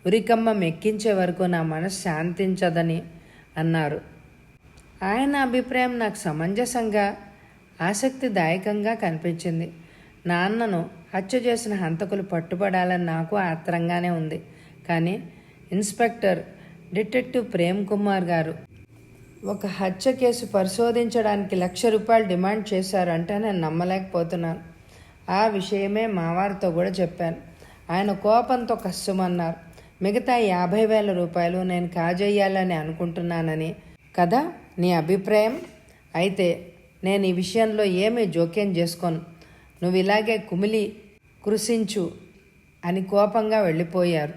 ఉరికమ్మం ఎక్కించే వరకు నా మనసు శాంతించదని అన్నారు. ఆయన అభిప్రాయం నాకు సమంజసంగా, ఆసక్తిదాయకంగా కనిపించింది. నాన్నను హత్య చేసిన హంతకులు పట్టుబడాలని నాకు ఆత్రంగానే ఉంది. కానీ ఇన్స్పెక్టర్ డిటెక్టివ్ ప్రేమ్ కుమార్ గారు ఒక హత్య కేసు పరిశోధించడానికి 1,00,000 రూపాయలు డిమాండ్ చేశారంటే నేను నమ్మలేకపోతున్నాను. ఆ విషయమే మావారితో కూడా చెప్పాను. ఆయన కోపంతో కష్టమన్నారు. మిగతా 50,000 రూపాయలు నేను కాజేయాలని అనుకుంటున్నానని కదా నీ అభిప్రాయం? అయితే నేను ఈ విషయంలో ఏమీ జోక్యం చేసుకోను. నువ్వు ఇలాగే కుమిలి కృషించు అని కోపంగా వెళ్ళిపోయారు.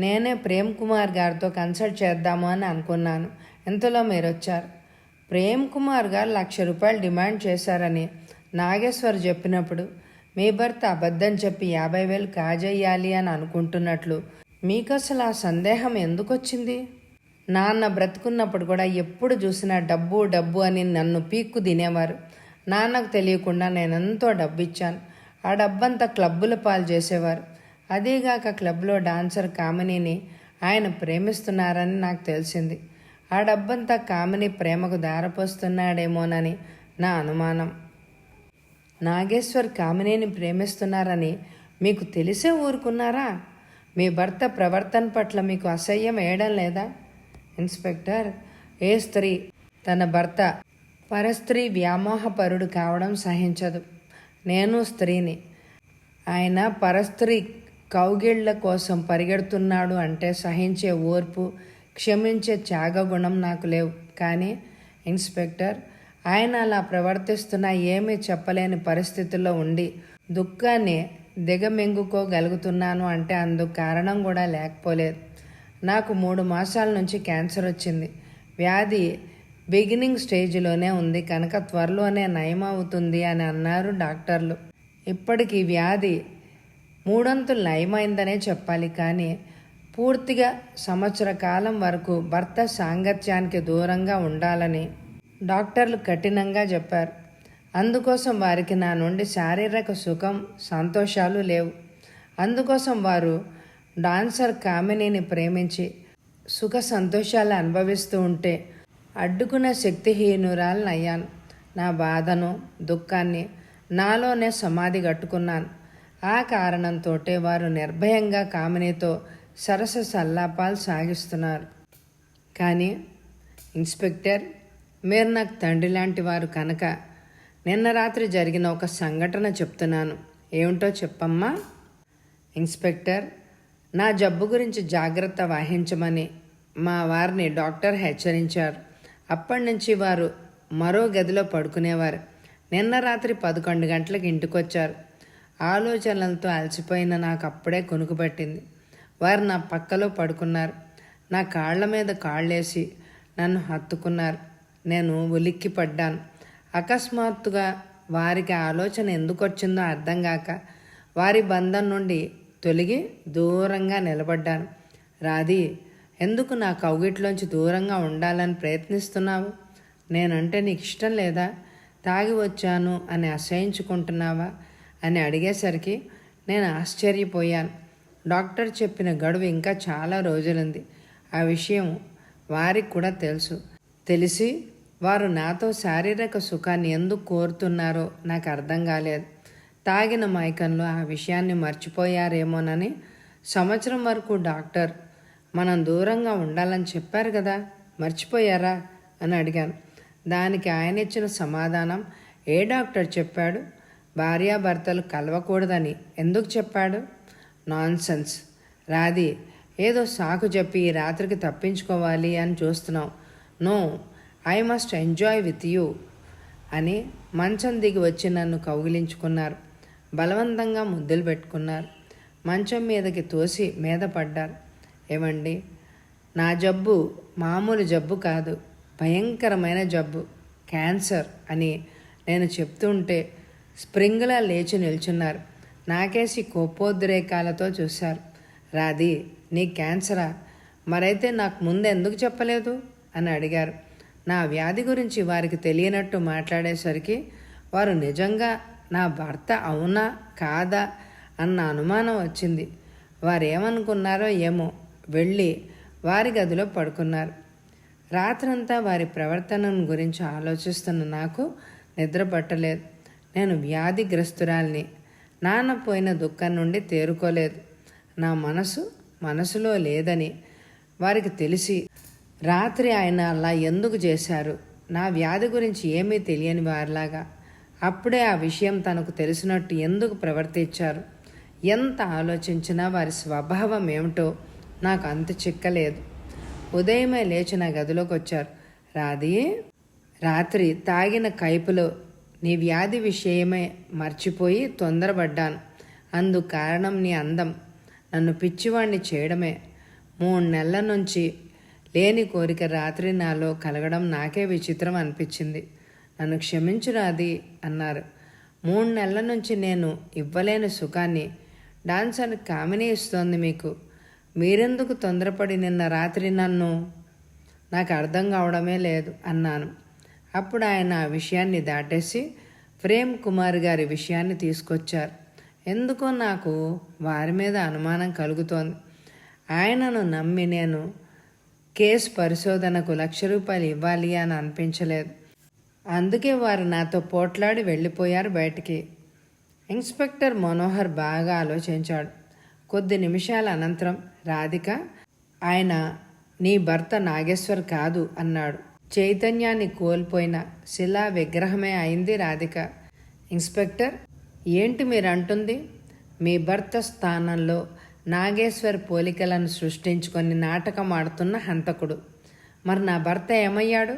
నేనే ప్రేమ్ కుమార్ గారితో కన్సల్ట్ చేద్దాము అని అనుకున్నాను. ఇంతలో మీరు వచ్చారు. ప్రేమ్ కుమార్ గారు 1,00,000 రూపాయలు డిమాండ్ చేశారని నాగేశ్వర్ చెప్పినప్పుడు మీ భర్త అబద్ధం చెప్పి 50,000 కాజేయాలి అని అనుకుంటున్నట్లు మీకు అసలు ఆ సందేహం ఎందుకు వచ్చింది? నాన్న బ్రతుకున్నప్పుడు కూడా ఎప్పుడు చూసినా డబ్బు డబ్బు అని నన్ను పీక్కు తినేవారు. నాన్నకు తెలియకుండా నేను ఎంతో డబ్బు ఇచ్చాను. ఆ డబ్బంతా క్లబ్బుల పాలు చేసేవారు. అదేగాక క్లబ్లో డాన్సర్ కామినీని ఆయన ప్రేమిస్తున్నారని నాకు తెలిసింది. ఆ డబ్బంతా కామిని ప్రేమకు దారపోస్తున్నాడేమోనని నా అనుమానం. నాగేశ్వర్ కామినీని ప్రేమిస్తున్నారని మీకు తెలిసే ఊరుకున్నారా? మీ భర్త ప్రవర్తన పట్ల మీకు అసహ్యం వేయడం లేదా? ఇన్స్పెక్టర్, ఏ స్త్రీ తన భర్త పరస్త్రీ వ్యామోహపరుడు కావడం సహించదు. నేను స్త్రీని. ఆయన పరస్త్రీ కౌగిళ్ల కోసం పరిగెడుతున్నాడు అంటే సహించే ఓర్పు, క్షమించే త్యాగగుణం నాకు లేవు. కానీ ఇన్స్పెక్టర్, ఆయన అలా ప్రవర్తిస్తున్నా ఏమీ చెప్పలేని పరిస్థితుల్లో ఉండి దుఃఖాన్ని దిగమింగుకోగలుగుతున్నాను అంటే అందుకు కారణం కూడా లేకపోలేదు. నాకు 3 మాసాల నుంచి క్యాన్సర్ వచ్చింది. వ్యాధి బిగినింగ్ స్టేజ్లోనే ఉంది కనుక త్వరలోనే నయమవుతుంది అని అన్నారు డాక్టర్లు. ఇప్పటికీ వ్యాధి 3 అంతులు నయమైందనే చెప్పాలి. కానీ పూర్తిగా సంవత్సర కాలం వరకు భర్త సాంగత్యానికి దూరంగా ఉండాలని డాక్టర్లు కఠినంగా చెప్పారు. అందుకోసం వారికి నా నుండి శారీరక సుఖం, సంతోషాలు లేవు. అందుకోసం వారు డాన్సర్ కామినీని ప్రేమించి సుఖ సంతోషాలు అనుభవిస్తూ ఉంటే అడ్డుకున్న శక్తిహీనురాలను అయ్యాను. నా బాధను, దుఃఖాన్ని నాలోనే సమాధి కట్టుకున్నాను. ఆ కారణంతోటే వారు నిర్భయంగా కామినీతో సరస సల్లాపాలు సాగిస్తున్నారు. కానీ ఇన్స్పెక్టర్, మీరు నాకు తండ్రి లాంటి వారు కనుక నిన్న రాత్రి జరిగిన ఒక సంఘటన చెప్తున్నాను. ఏమిటో చెప్పమ్మా? ఇన్స్పెక్టర్, నా జబ్బు గురించి జాగ్రత్త వహించమని మా వారిని డాక్టర్ హెచ్చరించారు. అప్పటి నుంచి వారు మరో గదిలో పడుకునేవారు. నిన్న రాత్రి 11 గంటలకు ఇంటికొచ్చారు. ఆలోచనలతో అలసిపోయిన నాకు అప్పుడే కొనుకుపట్టింది. వారు నా పక్కలో పడుకున్నారు. నా కాళ్ల మీద కాళ్ళేసి నన్ను హత్తుకున్నారు. నేను ఉలిక్కి పడ్డాను. అకస్మాత్తుగా వారికి ఆలోచన ఎందుకు వచ్చిందో అర్థం కాక వారి బంధం నుండి తొలగి దూరంగా నిలబడ్డాను. రాధి, ఎందుకు నా కౌగిట్లోంచి దూరంగా ఉండాలని ప్రయత్నిస్తున్నావు? నేనంటే నీకు ఇష్టం లేదా? తాగి వచ్చాను అని అసహించుకుంటున్నావా అని అడిగేసరికి నేను ఆశ్చర్యపోయాను. డాక్టర్ చెప్పిన గడువు ఇంకా చాలా రోజులుంది. ఆ విషయం వారికి కూడా తెలుసు. తెలిసి వారు నాతో శారీరక సుఖాన్ని ఎందుకు కోరుతున్నారో నాకు అర్థం కాలేదు. తాగిన మైకంలో ఆ విషయాన్ని మర్చిపోయారేమోనని సంవత్సరం వరకు డాక్టర్ మనం దూరంగా ఉండాలని చెప్పారు కదా, మర్చిపోయారా అని అడిగాను. దానికి ఆయన ఇచ్చిన సమాధానం, ఏ డాక్టర్ చెప్పాడు? భార్యాభర్తలు కలవకూడదని ఎందుకు చెప్పాడు? నాన్సెన్స్. రాధి, ఏదో సాకు చెప్పి ఈ రాత్రికి తప్పించుకోవాలి అని చూస్తున్నావు. No, I must enjoy with you అని మంచం దిగి వచ్చి నన్ను కౌగిలించుకున్నారు. బలవంతంగా ముద్దులు పెట్టుకున్నారు. మంచం మీదకి తోసి మీద పడ్డారు. ఏమండి, నా జబ్బు మామూలు జబ్బు కాదు, భయంకరమైన జబ్బు, క్యాన్సర్ అని నేను చెప్తుంటే స్ప్రింగ్లా లేచి నిల్చున్నారు. నాకేసి కోపోద్రేకాలతో చూశారు. రాధి, నీ క్యాన్సరా? మరైతే నాకు ముందు ఎందుకు చెప్పలేదు అని అడిగారు. నా వ్యాధి గురించి వారికి తెలియనట్టు మాట్లాడేసరికి వారు నిజంగా నా భర్త అవునా కాదా అన్న అనుమానం వచ్చింది. వారేమనుకున్నారో ఏమో వెళ్ళి వారి గదిలో పడుకున్నారు. రాత్రంతా వారి ప్రవర్తనను గురించి ఆలోచిస్తున్న నాకు నిద్ర పట్టలేదు. నేను వ్యాధిగ్రస్తురాల్ని. నాన్న పోయిన దుఃఖం నుండి తేరుకోలేదు. నా మనసులో లేదని వారికి తెలిసి రాత్రి ఆయన అలా ఎందుకు చేశారు? నా వ్యాధి గురించి ఏమీ తెలియని వారిలాగా అప్పుడే ఆ విషయం తనకు తెలిసినట్టు ఎందుకు ప్రవర్తించారు? ఎంత ఆలోచించినా వారి స్వభావం ఏమిటో నాకు అంత చిక్కలేదు. ఉదయమే లేచి నా గదిలోకి వచ్చారు. రాధి, రాత్రి తాగిన కైపులో నీ వ్యాధి విషయమే మర్చిపోయి తొందరపడ్డాను. అందుకు కారణం నీ అందం. నన్ను పిచ్చివాణ్ణి చేయడమే. 3 నెలల నుంచి లేని కోరిక రాత్రి నాలో కలగడం నాకే విచిత్రం అనిపించింది. నన్ను క్షమించు రాధి అన్నారు. 3 నెలల నుంచి నేను ఇవ్వలేని సుఖాన్ని డాన్సర్ కామిని ఇస్తోంది మీకు. మీరెందుకు తొందరపడి నిన్న రాత్రి నాకు అర్థం కావడమే లేదు అన్నాను. అప్పుడు ఆయన ఆ విషయాన్ని దాటేసి ప్రేమ్ కుమార్ గారి విషయాన్ని తీసుకొచ్చారు. ఎందుకో నాకు వారి మీద అనుమానం కలుగుతోంది. ఆయనను నమ్మి నేను కేసు పరిశోధనకు ₹1,00,000 ఇవ్వాలి అని అనిపించలేదు. అందుకే వారు నాతో పోట్లాడి వెళ్ళిపోయారు బయటికి. ఇన్స్పెక్టర్ మనోహర్ బాగా ఆలోచించాడు. కొద్ది నిమిషాల అనంతరం రాధిక, ఆయన నీ భర్త నాగేశ్వర్ కాదు అన్నాడు. చైతన్యాన్ని కోల్పోయిన శిలా విగ్రహమే అయింది రాధిక. ఇన్స్పెక్టర్, ఏంటి మీరు అంటుంది? మీ భర్త స్థానంలో నాగేశ్వర్ పోలికలను సృష్టించుకొని నాటకం ఆడుతున్న హంతకుడు. మరి నా భర్త ఏమయ్యాడు?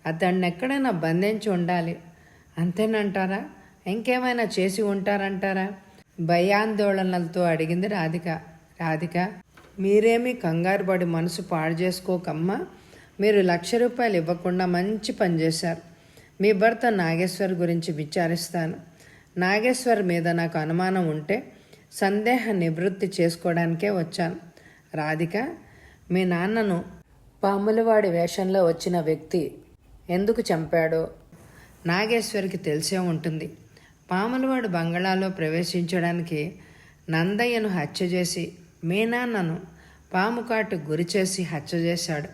అతన్ని ఎక్కడైనా బంధించి ఉండాలి అంతేనంటారా? ఇంకేమైనా చేసి ఉంటారంటారా? భయాందోళనలతో అడిగింది రాధిక. రాధిక, మీరేమీ కంగారు పడి మనసు పాడు చేసుకోకమ్మా. మీరు ₹1,00,000 ఇవ్వకుండా మంచి పని చేశారు. మీ భర్త నాగేశ్వర్ గురించి విచారిస్తాను. నాగేశ్వర్ మీద నాకు అనుమానం ఉంటే సందేహ నివృత్తి చేసుకోవడానికే వచ్చాను. రాధిక, మీ నాన్నను పాములవాడి వేషంలో వచ్చిన వ్యక్తి ఎందుకు చంపాడో నాగేశ్వర్కి తెలిసే ఉంటుంది. పాములవాడు బంగళాలో ప్రవేశించడానికి నందయ్యను హత్య చేసి మీ నాన్నను పాముకాటు గురిచేసి హత్య చేశాడు.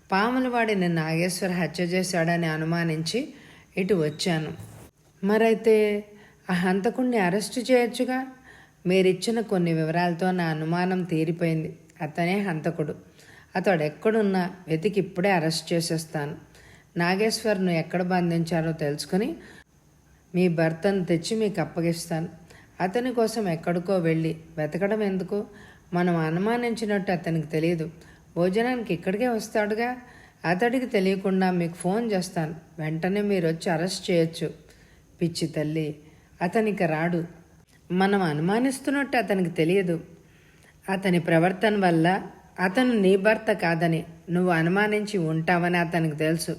పాములవాడిని నాగేశ్వర్ హత్య చేశాడని అనుమానించి ఇటు వచ్చాను. మరైతే ఆ హంతకుణ్ణి అరెస్టు చేయొచ్చుగా. మీరిచ్చిన కొన్ని వివరాలతో నా అనుమానం తీరిపోయింది. అతనే హంతకుడు. అతడు ఎక్కడున్నా వెతికి ఇప్పుడే అరెస్ట్ చేసేస్తాను. నాగేశ్వర్ను ఎక్కడ బంధించారో తెలుసుకుని మీ భర్తను తెచ్చి మీకు అప్పగిస్తాను. అతని కోసం ఎక్కడికో వెళ్ళి వెతకడం ఎందుకు? మనం అనుమానించినట్టు అతనికి తెలియదు. భోజనానికి ఇక్కడికే వస్తాడుగా. అతడికి తెలియకుండా మీకు ఫోన్ చేస్తాను. వెంటనే మీరు వచ్చి అరెస్ట్ చేయొచ్చు. పిచ్చి తల్లి, అతనికి రాడు. మనం అనుమానిస్తున్నట్టు అతనికి తెలియదు. అతని ప్రవర్తన వల్ల అతను నీ భర్త కాదని నువ్వు అనుమానించి ఉంటావని అతనికి తెలుసు.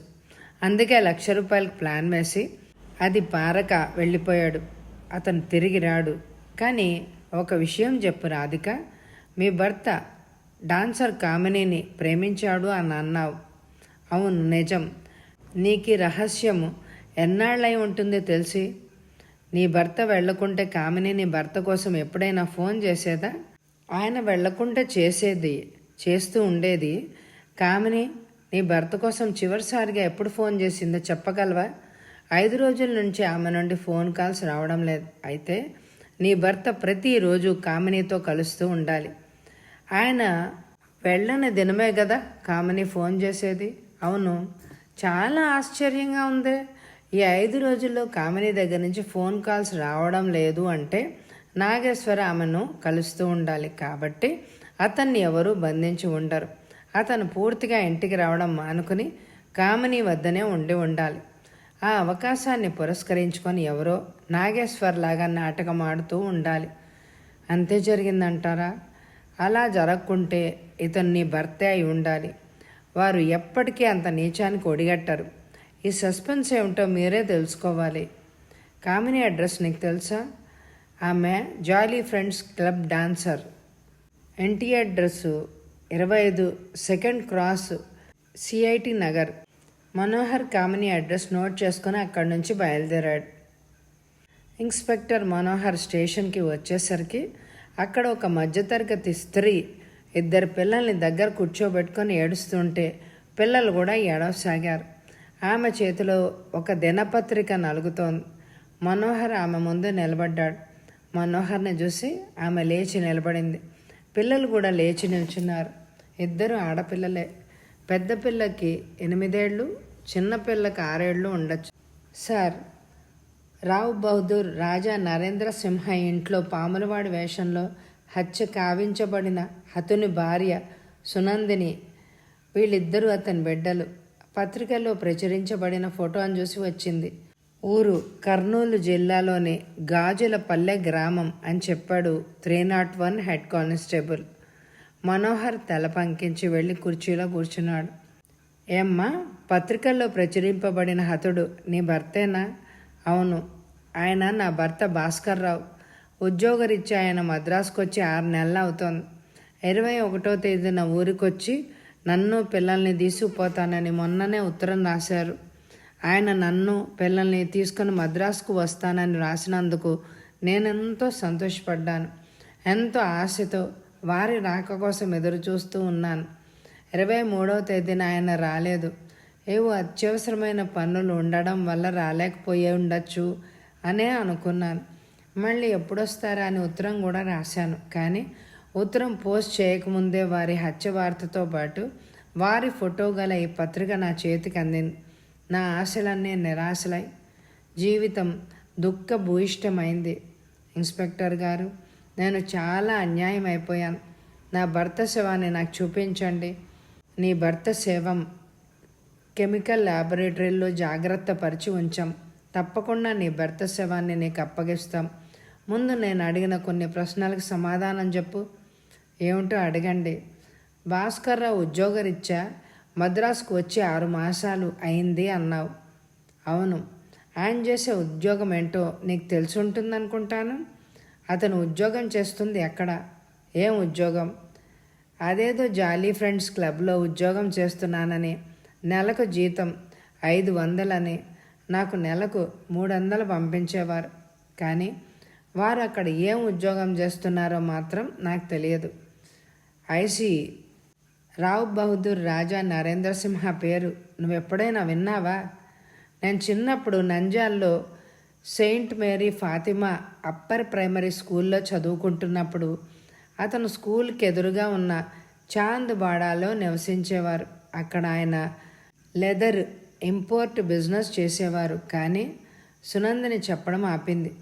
అందుకే ₹1,00,000 ప్లాన్ వేసి అది పారక వెళ్ళిపోయాడు. అతను తిరిగి రాడు. కానీ ఒక విషయం చెప్పు రాధిక, మీ భర్త డాన్సర్ కామినిని ప్రేమించాడు అని అన్నావు. అవును, నిజం. నీకు రహస్యము ఎన్నాళ్ళై ఉంటుంది తెలిసి? నీ భర్త వెళ్లకుంటే కామిని నీ భర్త కోసం ఎప్పుడైనా ఫోన్ చేసేదా? ఆయన వెళ్లకుంటే చేస్తూ ఉండేది. కామిని నీ భర్త కోసం చివరిసారిగా ఎప్పుడు ఫోన్ చేసిందో చెప్పగలవా? 5 రోజుల నుంచి ఆమె నుండి ఫోన్ కాల్స్ రావడం లేదు. అయితే నీ భర్త ప్రతిరోజు కామినితో కలుస్తూ ఉండాలి. ఆయన వెళ్ళని దినమే కదా కామిని ఫోన్ చేసేది. అవును, చాలా ఆశ్చర్యంగా ఉంది. ఈ 5 రోజుల్లో కామిని దగ్గర నుంచి ఫోన్ కాల్స్ రావడం లేదు అంటే నాగేశ్వర ఆమెను కలుస్తూ ఉండాలి. కాబట్టి అతన్ని ఎవరూ బంధించి ఉండరు. అతను పూర్తిగా ఇంటికి రావడం మానుకుని కామిని వద్దనే ఉండాలి. ఆ అవకాశాన్ని పురస్కరించుకొని ఎవరో నాగేశ్వర్లాగా నాటకం ఆడుతూ ఉండాలి. అంతే జరిగిందంటారా? అలా జరగకుంటే ఇతను నీ భర్తే అయి ఉండాలి. వారు ఎప్పటికీ అంత నీచానికి ఒడిగట్టరు. ఈ సస్పెన్స్ ఏమిటో మీరే తెలుసుకోవాలి. కామిని అడ్రస్ నీకు తెలుసా? ఆమె జాలీ ఫ్రెండ్స్ క్లబ్ డాన్సర్. ఇంటి address 25 second cross, CIT Nagar. Manohar Kamini address note చేసుకుని అక్కడి నుంచి బయలుదేరాడు. ఇన్స్పెక్టర్ మనోహర్ స్టేషన్కి వచ్చేసరికి అక్కడ ఒక మధ్యతరగతి స్త్రీ 2 పిల్లల్ని దగ్గర కూర్చోబెట్టుకొని ఏడుస్తుంటే పిల్లలు కూడా ఏడవసాగారు. ఆమె చేతిలో ఒక దినపత్రిక నలుగుతోంది. మనోహర్ ఆమె ముందు నిలబడ్డాడు. మనోహర్ని చూసి ఆమె లేచి నిలబడింది. పిల్లలు కూడా లేచి నిల్చున్నారు. 2 ఆడపిల్లలే. పెద్ద పిల్లకి 8 ఏళ్ళు, చిన్న పిల్లకి 6 ఏళ్ళు ఉండొచ్చు. సార్, రావ్ బహదూర్ రాజా నరేంద్ర సింహ ఇంట్లో పాములవాడి వేషంలో హత్య కావించబడిన అతని భార్య సునందిని, వీళ్ళిద్దరూ అతని బిడ్డలు. పత్రికల్లో ప్రచురించబడిన ఫోటోను చూసి వచ్చింది. ఊరు కర్నూలు జిల్లాలోని గాజులపల్లె గ్రామం అని చెప్పాడు 301 హెడ్ కానిస్టేబుల్. మనోహర్ తల పంకించి వెళ్ళి కుర్చీలో కూర్చున్నాడు. ఏమ్మా, పత్రికల్లో ప్రచురింపబడిన హతుడు నీ భర్తేనా? అవును, ఆయన నా భర్త భాస్కర్రావు. ఉద్యోగరీత్యా ఆయన మద్రాసుకు వచ్చి 6 నెలలు అవుతోంది. 21వ తేదీన ఊరికొచ్చి నన్ను పిల్లల్ని తీసుకుపోతానని మొన్ననే ఉత్తరం రాశారు. ఆయన నన్ను పిల్లల్ని తీసుకుని మద్రాసుకు వస్తానని రాసినందుకు నేనెంతో సంతోషపడ్డాను. ఎంతో ఆశతో వారి రాక కోసం ఎదురు చూస్తూ ఉన్నాను. 23వ తేదీన ఆయన రాలేదు. ఏవో అత్యవసరమైన పనులు ఉండడం వల్ల రాలేకపోయే ఉండొచ్చు అనే అనుకున్నాను. మళ్ళీ ఎప్పుడొస్తారా అని ఉత్తరం కూడా రాశాను. కానీ ఉత్తరం పోస్ట్ చేయకముందే వారి హత్య వార్తతో పాటు వారి ఫోటో గల ఈ పత్రిక నా చేతికి అందింది. నా ఆశలన్నీ నిరాశలై జీవితం దుఃఖభూయిష్టమైంది. ఇన్స్పెక్టర్ గారు, నేను చాలా అన్యాయం అయిపోయాను. నా భర్త శవాన్ని నాకు చూపించండి. నీ భర్త శవం కెమికల్ ల్యాబొరేటరీలో జాగ్రత్త పరిచి ఉంచాం. తప్పకుండా నీ భర్త శవాన్ని నీకు అప్పగిస్తాం. ముందు నేను అడిగిన కొన్ని ప్రశ్నలకు సమాధానం చెప్పు. ఏమిటో అడగండి. భాస్కర్రావు ఉద్యోగరీత్యా మద్రాసుకు వచ్చి 6 మాసాలు అయింది అన్నావు. అవును. ఆయన చేసే ఉద్యోగం ఏంటో నీకు తెలిసి ఉంటుందనుకుంటాను. అతను ఉద్యోగం చేస్తుంది ఎక్కడ? ఏం ఉద్యోగం? అదేదో జాలీ ఫ్రెండ్స్ క్లబ్లో ఉద్యోగం చేస్తున్నానని, నెలకు జీతం 500 అని, నాకు నెలకు 300 పంపించేవారు. కానీ వారు అక్కడ ఏం ఉద్యోగం చేస్తున్నారో మాత్రం నాకు తెలియదు. ఐసి రావ్ బహదూర్ రాజా నరేంద్ర సింహ పేరు నువ్వెప్పుడైనా విన్నావా? నేను చిన్నప్పుడు నంజాల్లో Saint Mary Fatima upper primary స్కూల్లో చదువుకుంటున్నప్పుడు అతను స్కూల్కి ఎదురుగా ఉన్న చాంద్బాడాలో నివసించేవారు. అక్కడ ఆయన లెదర్ ఇంపోర్ట్ బిజినెస్ చేసేవారు. కానీ సునందిని చెప్పడం ఆపింది.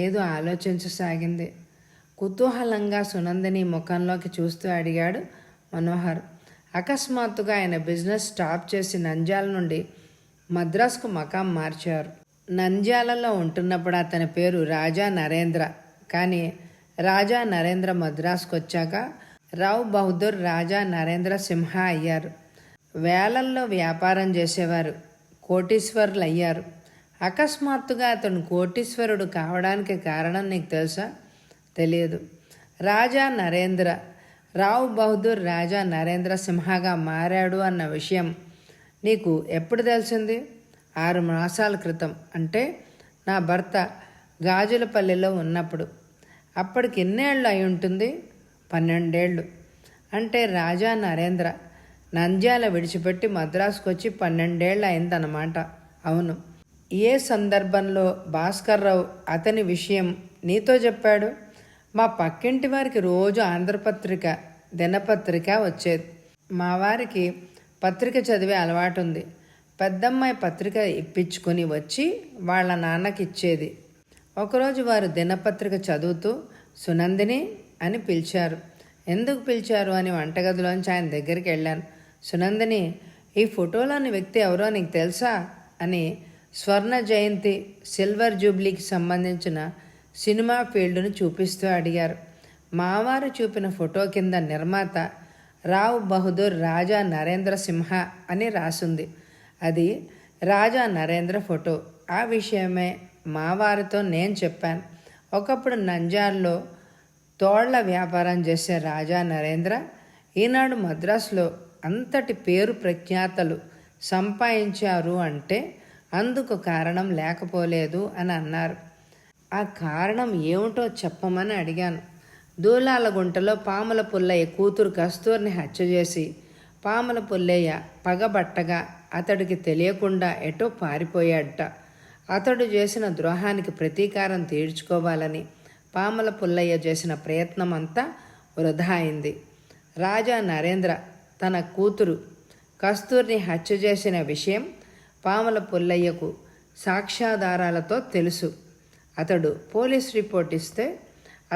ఏదో ఆలోచించసాగింది. కుతూహలంగా సునందిని ముఖంలోకి చూస్తూ అడిగాడు మనోహర్. అకస్మాత్తుగా ఆయన బిజినెస్ స్టాప్ చేసి నంద్యాల నుండి మద్రాసుకు మకాం మార్చారు. నంద్యాలలో ఉంటున్నప్పుడు అతని పేరు రాజా నరేంద్ర. కానీ రాజా నరేంద్ర మద్రాసుకు వచ్చాక రావ్ బహదూర్ రాజా నరేంద్ర సింహ అయ్యారు. వేలల్లో వ్యాపారం చేసేవారు. కోటీశ్వరులు అయ్యారు. అకస్మాత్తుగా అతను కోటీశ్వరుడు కావడానికి కారణం నీకు తెలుసా? తెలియదు. రాజా నరేంద్ర రావ్ బహదూర్ రాజా నరేంద్ర సింహగా మారాడు అన్న విషయం నీకు ఎప్పుడు తెలిసింది? 6 మాసాల క్రితం. అంటే నా భర్త గాజులపల్లిలో ఉన్నప్పుడు. అప్పటికి ఎన్నేళ్ళు అయి ఉంటుంది? 12 ఏళ్ళు. అంటే రాజా నరేంద్ర నంద్యాల విడిచిపెట్టి మద్రాసుకు వచ్చి 12 ఏళ్ళు అయిందన్నమాట. అవును. ఏ సందర్భంలో భాస్కర్రావు అతని విషయం నీతో చెప్పాడు? మా పక్కింటి వారికి రోజు ఆంధ్రపత్రిక, దినపత్రిక వచ్చేది. మా వారికి పత్రిక చదివే అలవాటు ఉంది. పెద్దమ్మాయి పత్రిక ఇప్పించుకొని వచ్చి వాళ్ళ నాన్నకి ఇచ్చేది. ఒకరోజు వారు దినపత్రిక చదువుతూ సునందిని అని పిలిచారు. ఎందుకు పిలిచారు అని వంటగదిలోంచి ఆయన దగ్గరికి వెళ్ళాను. సునందిని, ఈ ఫోటోలోని వ్యక్తి ఎవరో నీకు తెలుసా అని స్వర్ణ జయంతి సిల్వర్ జూబ్లీకి సంబంధించిన సినిమా ఫీల్డ్ను చూపిస్తూ అడిగారు. మావారు చూపిన ఫోటో కింద నిర్మాత రావ్ బహదూర్ రాజా నరేంద్ర సింహ అని రాసుంది. అది రాజా నరేంద్ర ఫోటో. ఆ విషయమే మావారితో నేను చెప్పాను. ఒకప్పుడు నంజాల్లో తోళ్ల వ్యాపారం చేసే రాజా నరేంద్ర ఈనాడు మద్రాసులో అంతటి పేరు ప్రఖ్యాతలు సంపాదించారు అంటే అందుకు కారణం లేకపోలేదు అని అన్నారు. ఆ కారణం ఏమిటో చెప్పమని అడిగాను. దూలాలగుంటలో పాముల పుల్లయ్య కూతురు కస్తూరిని హత్య చేసి పాముల పుల్లయ్య పగబట్టగా అతడికి తెలియకుండా ఎటో పారిపోయాడట. అతడు చేసిన ద్రోహానికి ప్రతీకారం తీర్చుకోవాలని పాముల పుల్లయ్య చేసిన ప్రయత్నం అంతా వృధా అయింది. రాజా నరేంద్ర తన కూతురు కస్తూరిని హత్య చేసిన విషయం పాముల పుల్లయ్యకు సాక్ష్యాధారాలతో తెలుసు. అతడు పోలీస్ రిపోర్ట్ ఇస్తే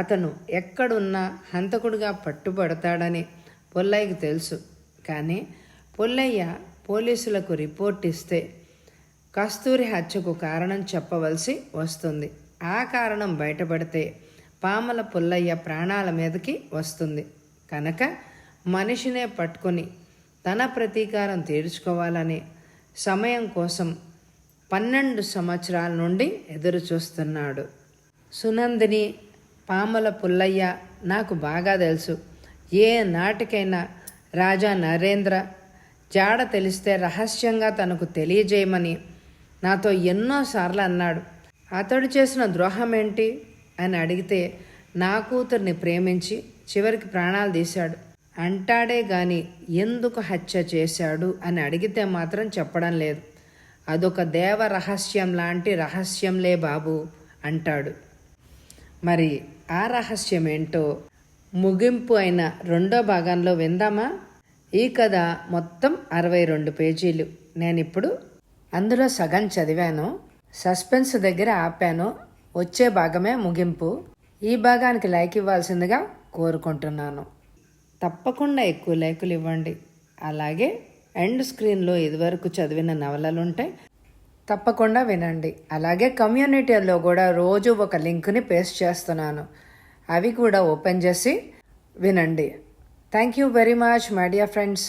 అతను ఎక్కడున్నా హంతకుడిగా పట్టుబడతాడని పుల్లయ్యకు తెలుసు. కానీ పుల్లయ్య పోలీసులకు రిపోర్ట్ ఇస్తే కస్తూరి హత్యకు కారణం చెప్పవలసి వస్తుంది. ఆ కారణం బయటపడితే పాముల పుల్లయ్య ప్రాణాల మీదకి వస్తుంది. కనుక మనిషినే పట్టుకొని తన ప్రతీకారం తీర్చుకోవాలని సమయం కోసం 12 సంవత్సరాల నుండి ఎదురు చూస్తున్నాడు. సునందిని, పాముల పుల్లయ్య నాకు బాగా తెలుసు. ఏ నాటికైనా రాజా నరేంద్ర జాడ తెలిస్తే రహస్యంగా తనకు తెలియజేయమని నాతో ఎన్నోసార్లు అన్నాడు. అతడు చేసిన ద్రోహం ఏంటి అని అడిగితే నా కూతుర్ని ప్రేమించి చివరికి ప్రాణాలు తీశాడు అంటాడే గాని ఎందుకు హత్య చేశాడు అని అడిగితే మాత్రం చెప్పడం లేదు. అదొక దేవ రహస్యం లాంటి రహస్యంలే బాబు అంటాడు. మరి ఆ రహస్యం ఏంటో ముగింపు అయిన 2వ భాగంలో విందామా? ఈ కథ మొత్తం 62 పేజీలు. నేనిప్పుడు అందులో సగం చదివాను. సస్పెన్స్ దగ్గర ఆపాను. వచ్చే భాగమే ముగింపు. ఈ భాగానికి లైక్ ఇవ్వాల్సిందిగా కోరుకుంటున్నాను. తప్పకుండా ఎక్కువ లైకులు ఇవ్వండి. అలాగే ఎండ్ స్క్రీన్లో ఇదివరకు చదివిన నవలలుంటాయి, తప్పకుండా వినండి. అలాగే కమ్యూనిటీలో కూడా రోజు ఒక లింక్ని పేస్ట్ చేస్తున్నాను, అవి కూడా ఓపెన్ చేసి వినండి. Thank you very much my dear friends.